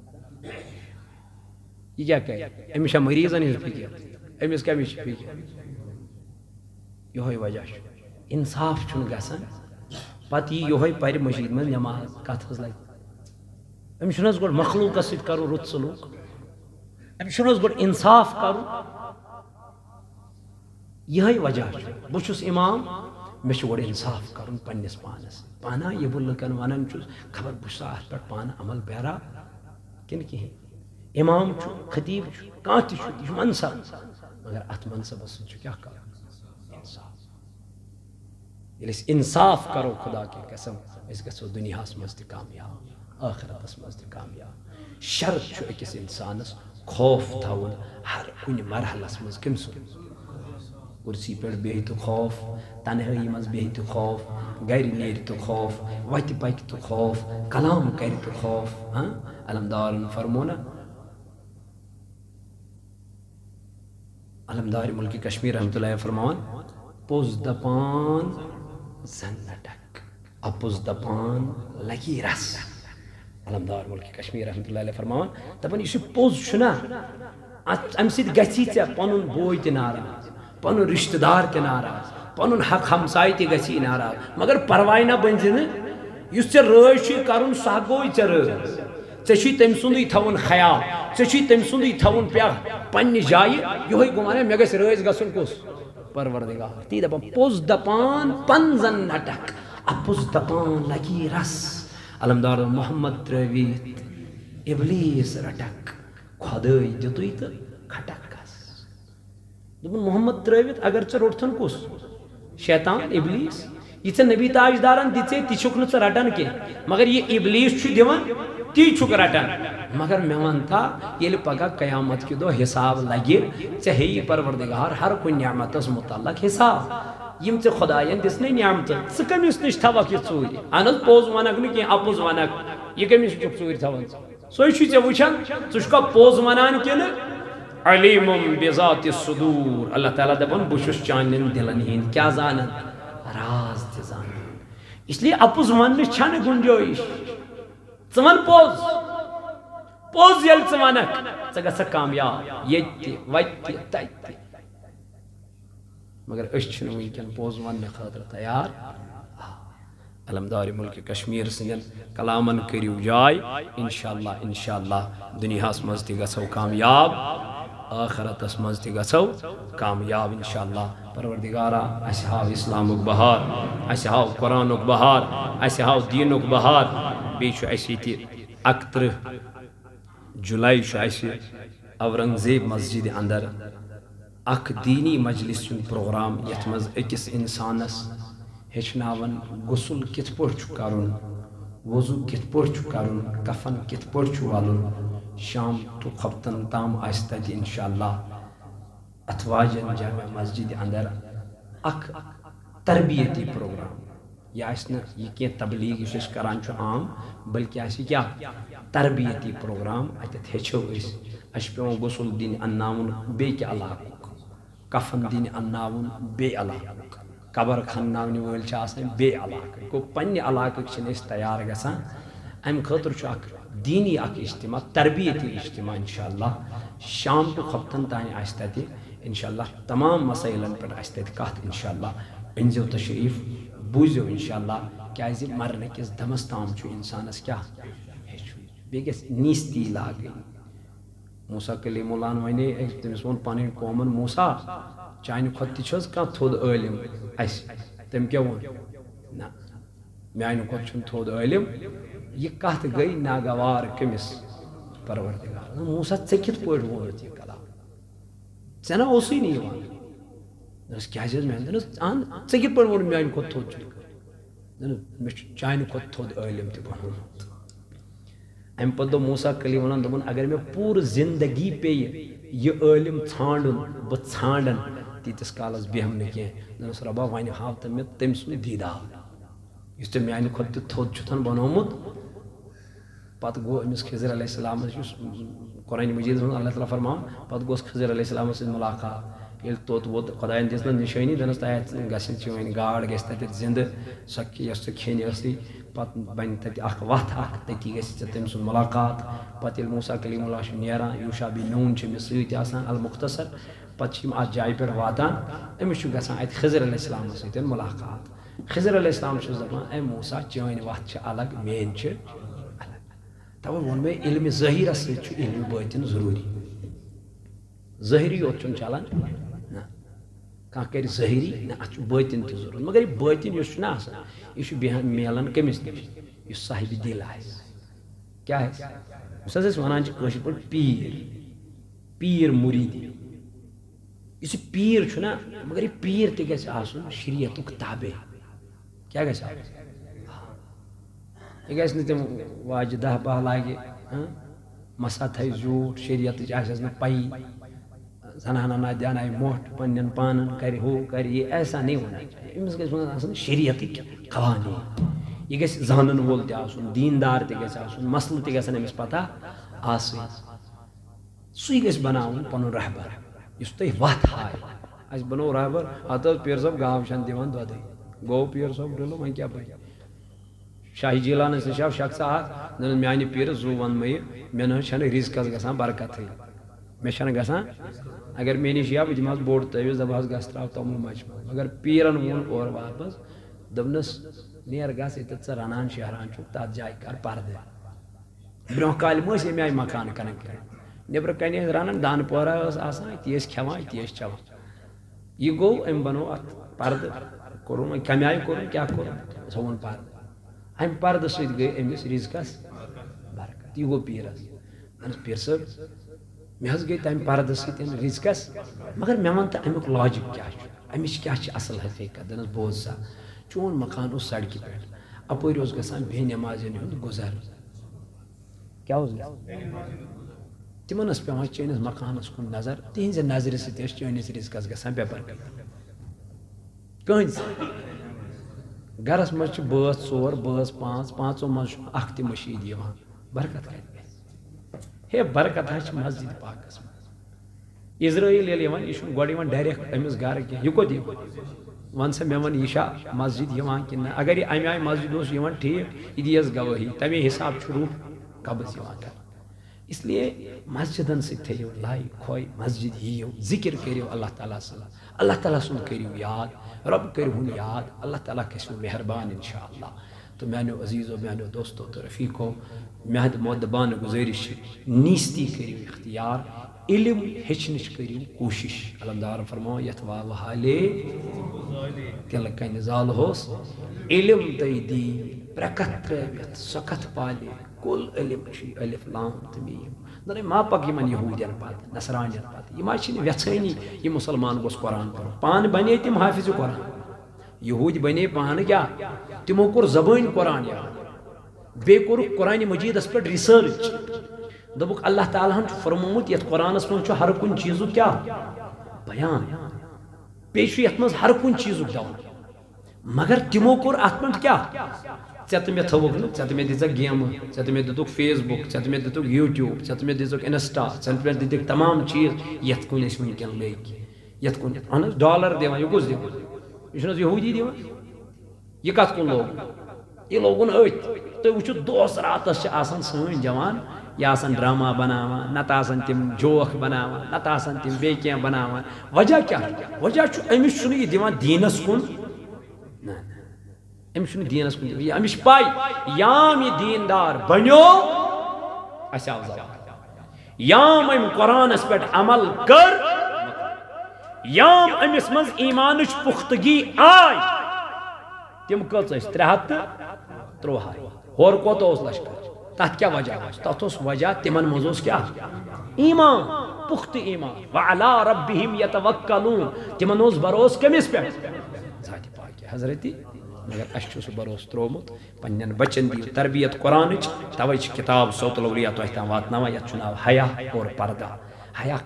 یہ کیا کرِ أمِس چھا مریضن ہٕنٛز فِکر أمِس کمِچ چھِ فِکر یِہوے وجہ چھُ انصاف چھُنہٕ گژھان پتہٕ یی یِہوے پرِ مٔسجِد منٛز نٮ۪ماز کتھ حظ لگہِ أمِس چھُنہٕ حظ گۄڈٕ مخلوٗقس سۭتۍ کرُن رُت سلوٗک أمِس چھُنہٕ حظ گۄڈٕ انصاف کرُن یہ وجہ بہت امام مے گوڑ انصاف کرن پنس پانس پانا یہ بہ لکن ونان خبر بہ ات پہ پان عمل پیرا کن کہین امام خطیب کان تہ منصب مگر ات منصبس سۭتۍ کیا کر انصاف ییٚلہِ أسۍ انصاف کرو خدا کی قسم أسۍ گژھو دنیاہس منٛز تہِ کامیاب آخرتس منٛز تہِ کامیاب شرط چھُ أکِس انسانس خوف تھاوُن ہر کُنہِ مرحلس منٛز کٔمۍ سُنٛد کرسی پہ بہت خوف تنہائی مز بہت خوف گر نیر تو خوف وت پک تو خوف کلام کر تو خوف ہاں علمدار فرمونا علمدار ملک کشمیر رحمۃ اللہ فرمان پوز دپان زن نٹک اپوز دپان لگی رس علمدار ملک کشمیر رحمۃ اللہ علیہ فرمان دپان یہ پوز چھنا ام سۭتۍ گژھی ژےٚ پنُن بوے تہِ ناراض پنُن رشتہ دار تہِ ناراض پنُن حق ہمساے تہِ گژھی ناراض مگر پرواے نہ بنزِ نہٕ یُس ژےٚ رٲچھ چھُے کرُن سُہ گوٚوٕے ژےٚ رٲچھ ژےٚ چھُے تٔمۍ سُنٛدٕے تھاوُن خیال ژےٚ چھُے تٔمۍ سُنٛدٕے تھاوُن پننہِ جایہِ یِہوٚے گوٚو وَنان مےٚ گژھِ رٲضۍ گژھُن کُس پروردگار تی دپان پوٚز دپان پنزن نٹک اپُز دپان لگی رس علمدار محمد ترٲوِتھ ابلیس رٹک خۄدٲے دِتُے تہٕ کھٹک دوٚپُن محمد ترٲوِتھ اگر ژےٚ روٚٹتھن کُس شیطان ابلیس یہ ژےٚ نبی تاجدارن دِژے تہِ چھُکھ نہٕ ژٕ رٹان کینٛہہ مگر یہ ابلیس چھُ دِوان تی چھُکھ رٹان مگر مےٚ وَن تا ییٚلہِ پگاہ قیامت کہِ دۄہ حساب لگہِ ژےٚ ہیٚیی پروردگار ہر کُنہِ نعمتس متعلق حساب یم ژےٚ خۄداین دِژنَے نعمتہٕ ژٕ کٔمِس نِش تھاوکھ یہِ ژوٗرِ اہن حظ پوٚز ونکھ نہٕ کینٛہہ اپُز ونکھ یہِ کٔمِس چھُکھ ژوٗرِ تھاوان سُے چھُے ژےٚ وٕچھان ژٕ چھُکھا پوٚز ونان کِنہٕ علیم بذات الصدور اللہ تعالیٰ دپان بہ چھُس چانٮ۪ن دلن ہٕنٛدۍ کیٛاہ زانان راز تہِ زانان اس لیے اپُز وننٕچ چھنہٕ گُنجٲیش ژٕ ون پوٚز پوٚز ییٚلہِ ژٕ ونکھ ژٕ گژھکھ کامیاب ییٚتہِ تہِ وتہِ تہِ تتہِ تہِ مگر أسۍ چھِنہٕ وٕنکٮ۪ن پوٚز وننہٕ خٲطرٕ تیار علمدار ملک کشمیر سٕنٛدٮ۪ن کلامن کٔرِو جاے انشاءاللہ دُنیاہس منٛز تہِ گژھو کامیاب آخرتس منٛز تہِ گژھو کامیاب انشاءاللہ پروردگارا اسہِ ہاو اسلامُک بہار اسہِ ہاو قرآنُک بہار اسہِ ہاو دیٖنُک بہار بیٚیہِ چھُ اسہِ ییٚتہِ 31 جُلاے چھُ اسہِ اورنگزیب مسجد اندر اکھ دیٖنی مجلس ہُنٛد پروگرام یتھ منٛز أکِس انسانس ہیٚچھناون غسل کِتھ پٲٹھۍ چھُ کرُن وضوٗ کِتھ پٲٹھۍ چھُ کرُن کفن کِتھ پٲٹھۍ چھُ وَلُن شام ٹُو ہفتن تام آسہِ تتہِ انشاءاللہ اتھ واجن جامع مسجد اندر اکھ تربیتی پروگرام یہ آسہِ نہٕ یہِ کینٛہہ تبلیغ یُس أسۍ کران چھُ عام بلکہِ آسہِ کیٛاہ تربیتی پروگرام اتٮ۪تھ ہیٚچھو أسۍ اَسہِ چھُ پیٚوان غسل دِنہِ انناوُن بیٚکہِ علاقُک کفن دِنہِ انناوُن بیٚیہِ علاقُک قبر کھنناونہِ وٲلۍ چھِ آسان بیٚیہِ علاقٕکۍ گوٚو پننہِ علاقٕکۍ چھِنہٕ أسۍ تیار گژھان امہِ خٲطرٕ چھُ اکھ دیٖنی اکھ اجتماع تربیتی اجتماع انشاءاللہ شام ٹُو ہفتن تانۍ آسہِ تتہِ انشاءاللہ تمام مسٲیلن پٮ۪ٹھ آسہِ تتہِ کتھ انشاءاللہ أنزیو تشریٖف بوٗزِو انشاءاللہ کیٛازِ مرنہٕ کِس دمس تام چھُ انسانس کیٛاہ ہیٚچھُن بیٚیہِ گژھِ نیٖستی لاگٕنۍ موسیٰ کلیٖم اللہن ونے تٔمِس ووٚن پنٕنۍ قومن موسیٰ چانہِ کھۄتہٕ تہِ چھِ حظ کانٛہہ تھوٚد عٲلِم اسہِ تٔمۍ کیٛاہ ووٚن نہ میانہِ کھۄتہٕ چھُنہٕ تھوٚد عٲلِم یہ کتھ گٔے ناگوار کٔمِس پروردگار موسیٰ ژےٚ کِتھ پٲٹھۍ ووٚنُتھ یہِ کلام ژےٚ نہ اوسُے نہٕ یِوان دوٚپُس کیٛازِ حظ میانہِ دوٚپُس اہن ژےٚ کِتھ پٲٹھۍ ووٚنُتھ میانہِ کھۄتہٕ تھوٚد چھُنہٕ دوٚپُن مےٚ چھُ چانہِ کھۄتہٕ تھوٚد عٲلِم تہِ بنومُت امہِ پتہٕ دوٚپ موسیٰ کلیٖم اللہن دوٚپُن اگر مےٚ پوٗرٕ زندگی پیٚیہِ یہِ عٲلِم ژھانڈُن بہٕ ژھانڈن تیٖتِس کالس بیٚہمہٕ نہٕ کینٛہہ دوٚپُس رۄبا وۄنۍ ہاو تہٕ مےٚ تٔمۍ سُنٛد دیٖدار یُس ژےٚ میانہِ کھۄتہٕ تہِ تھوٚد چھُتھن بنومُت پتہٕ گوٚو أمِس خضر علیہ السلامس یُس قرآنِ مجیٖدس منٛز اللہ تعالیٰ فرماوان پتہٕ گوٚژھ خضر علیہ السلامس سۭتۍ مُلاقات ییٚلہِ توٚت ووت خۄداین دِژ نہٕ نِشٲنی دوٚپنس تۄہہِ گژھِ چٲنۍ گاڈ گژھِ تتٮ۪تھ زنٛدٕ سۄ یۄس ژٕ کھیٚنہِ ٲسٕے پتہٕ بنہِ تتہِ اکھ وتھ اکھ تٔتی گژھِ ژےٚ تٔمۍ سُنٛد مُلاقات پتہٕ ییٚلہِ موسیٰ کلیٖم اللہ چھُ نیران یوٗشا بن نوٗن چھِ أمِس سۭتۍ آسان المختصر پتہٕ چھِ یِم اتھ جایہِ پٮ۪ٹھ واتان أمِس چھُ گژھان اتہِ خضر علیہ السلامس سۭتۍ مُلاقات خضر علیہ السلام چھُس دپان اے موسیٰ چٲنۍ وتھ چھِ الگ میٲنۍ چھِ الگ توے ووٚن مےٚ علمِ ظٲہِرس سۭتۍ چھُ علمِ بٲطِن ضروٗری ظٲہری یوت چھُنہٕ چلان نہ کھانا کر ظاہری نا ات باطن تہ ضرورت مگر یہ باطن اس نا آسان یہ بیہان میلان کمس نش یہ صاحب دل آس کیا ہے اس حظ ونان کاشر پٲٹھۍ پیر مرید اس پیر چھنا مگر یہ پیر تہ گژھِ آسُن شریعتُک تابع کیا گژھِ آسُن یہ گژھِ نہٕ تِم واجہِ 10-12 لاگہِ مسا تھایہِ زیوٗٹھ شریعتٕچ آسٮ۪س نہٕ پَیی زنانن نہ دیانایہِ موٚٹھ پننٮ۪ن پانن کرِ ہُہ کرِ یہِ ایسا نہیں ہونا چاہیے أمِس گژھِ وَنُن آسُن شریعتٕکۍ قوانین یہ گژھِ زانن وول تہِ آسُن دیندار تہِ گژھِ آسُن مسلہٕ تہِ گژھن أمِس پتہ آسٕنۍ سُے گژھِ بناوُن پنُن رہبر یُس تۄہہِ وتھ ہاوِ اَسہِ بنوو رہبر ہتھ حظ پیٖر صٲب گاو چھنہٕ دِوان دۄدٕے گوٚو پیٖر صٲب ڈُلہٕ وۄنۍ کیٛاہ بنہِ شاہی جیلانس نش آو شخص اکھ دپان میانہِ پیٖرٕ زُو ونمہٕ یہِ مےٚ نہ حظ چھنہٕ رِزقس گژھان برکتھٕے مےٚ چھنہٕ گژھان اگر مےٚ نِش یا بہٕ دِمہٕ حظ بوٚڑ تعویٖز دپہٕ حظ گژھ تراو توٚملہٕ مچہِ منٛز مگر پیٖرن ووٚن اورٕ واپس دوٚپنس نیر گژھ ییٚتٮ۪تھ ژٕ رنان شہران چھُکھ تتھ جایہِ کر پردٕ برونٛہہ کالہِ مہ ٲسۍ ییٚمہِ آیہِ مکان کران نیبرٕ کنہِ ٲسۍ رنان دانہٕ پورا ٲس آسان أتی ٲسۍ کھٮ۪وان أتی ٲسۍ چٮ۪وان یہِ گوٚو أمۍ بنوو اتھ پردٕ کوٚرُن وۄنۍ کمہِ آیہِ کوٚرُن کیٛاہ کوٚرُن تھوٚوُن پردٕ امہِ پردٕ سۭتۍ گٔے أمِس رِزقس برکت یہِ گوٚو پیٖرس دوٚپنس پیٖر صٲب مےٚ حظ گٔے تمہِ پردٕ سۭتۍ رِزقس مگر مےٚ ون تہٕ امیُک لاجِک کیٛاہ چھُ امِچ کیٛاہ چھِ اصل حقیٖقت دوٚپنس بوز سا چون مکان اوس سڑکہِ پٮ۪ٹھ اپٲرۍ اوس گژھان بے نمازٮ۪ن ہُنٛد گُزر کیٛاہ اوس گژھان تمن ٲس پیٚوان چٲنِس مکانس کُن نظر تِہنٛزِ نظرِ سۭتۍ ٲسۍ چٲنِس رِزقس گژھان بے برکت کٕہٕنٛدِ گرس منٛز چھِ بٲژ 4 بٲژ 5 پانٛژو منٛز چھُ اکھ تہِ مٔشیٖد یِوان برکت کتہِ گژھِ ہے برکت حظ چھِ مسجد پاکس منٛز اسرٲیل ییٚلہِ یِوان یہِ چھُنہٕ گۄڈٕ یِوان ڈایریکٹ أمِس گرٕ کینٛہہ یہِ کوٚت یِوان ون سا مےٚ ون یہِ چھا مسجد یِوان کِنہٕ نہ اگر یہِ امہِ آیہِ مسجد اوس یِوان ٹھیٖک یہِ دِیس گوٲہی تمے حساب چھُ روح قبض یِوان کرنہٕ اس لیے مسجدن سۭتۍ تھٲیِو لاے کھوے مسجد یِیِو ذِکر کٔرِو اللہ تعالیٰ سُنٛد اللہ تعالیٰ سُنٛد کٔرِو یاد رب کٔرِہُن یاد اللہ تعالیٰ گژھِوٕ مہربان انشاءاللہ تو میانیو عزیزو میانیو دوستو تو رفیقو میٛانہِ مودبانہٕ گُزٲرِش چھِ نیٖستی کٔرِو اختیار علم ہیٚچھنٕچ کٔرِو کوٗشِش علمدارن فرمو یتھ واوٕ حالے تِلہٕ کنہِ زالہوس علم تہٕ دیٖن پرٛےٚ کتھ ترٲوِتھ سۄ کتھ پالے کُل علم چھُ الف لام تہٕ میٖم دَپے ما پک یِمن یہوٗدٮ۪ن پتہٕ نصرانٮ۪ن پتہٕ یِم حظ چھِنہٕ ویژھٲنی یہِ مُسلمان گوٚژھ قرآن پرُن پانہٕ بنے تِم حافظ قرآن یہوٗدۍ بنے پانہٕ کیٛاہ تِمو کوٚر زبٲنۍ قرآن یاد بیٚیہِ کوٚرُکھ قرآنہِ مجیٖدس پٮ۪ٹھ رِسٲرٕچ دوٚپُکھ اللہ تعالیٰ ہن چھُ فرمومُت یتھ قرآنس منٛز چھُ ہر کُنہِ چیٖزُک کیٛاہ بیان بیٚیہِ چھُ یتھ منٛز ہر کُنہِ چیٖزُک دوا مگر تِمو کوٚر اتھ منٛز کیٛاہ ژےٚ تہٕ مےٚ تھوٚوُکھ نہٕ ژےٚ تہٕ مےٚ دِژکھ گیمہٕ ژےٚ تہٕ مےٚ دِتُکھ فیس بُک ژےٚ تہٕ مےٚ دِتُکھ یوٗٹیوٗب ژےٚ تہٕ مےٚ دِژٕکھ انسٹا ژےٚ تہٕ مےٚ دِتِکھ تمام چیٖز یتھ کُن أسۍ وٕنکٮ۪ن لٔگۍ یتھ کُن اہن حظ ڈالر دِوان یہِ کُس دِوان یہِ چھُنہٕ حظ یہوٗدی دِوان یہِ کتھ کُن لوگُن یہِ لوگُن أتھۍ تُہۍ وٕچھِو دۄہس راتس چھِ آسان سٲنۍ جوان یہِ آسان ڈرامہ بناوان نتہٕ آسان تِم جوک بناوان نتہٕ آسان تِم بیٚیہِ کینٛہہ بناوان وجہ کیٛاہ وجہ چھُ أمِس چھُنہٕ یہِ دِوان دیٖنس کُن نہ أمِس چھُنہٕ دیٖنس کُن دِوان أمِس چھِ پاے یام یہِ دیٖندار بنیو اَسہِ آو زبان یام أمۍ قرآنس پٮ۪ٹھ عمل کٔر یام أمِس منٛز ایٖمانٕچ پُختگی آے تِم کٔژ ٲسۍ 313 ہورٕ کوٗتاہ اوس لشکر تتھ کیٛاہ وجہ اوس تتھ اوس وجہ تِمن منٛز اوس کیٛاہ ایٖمان پُختہٕ ایٖمان وعلی ربِہِم یتوکلوٗن تِمن اوس بروسہٕ کٔمِس پٮ۪ٹھ ذاتِ پاکہِ حضرتِ مگر اَسہِ چھُ سُہ بروسہٕ ترٛوومُت پننٮ۪ن بچن دِیِو تربیت قرآنٕچ توے چھِ کِتاب صوت الاولیاء تۄہہِ تام واتناوان یتھ چھُ ناو حیا اور پردہ حیا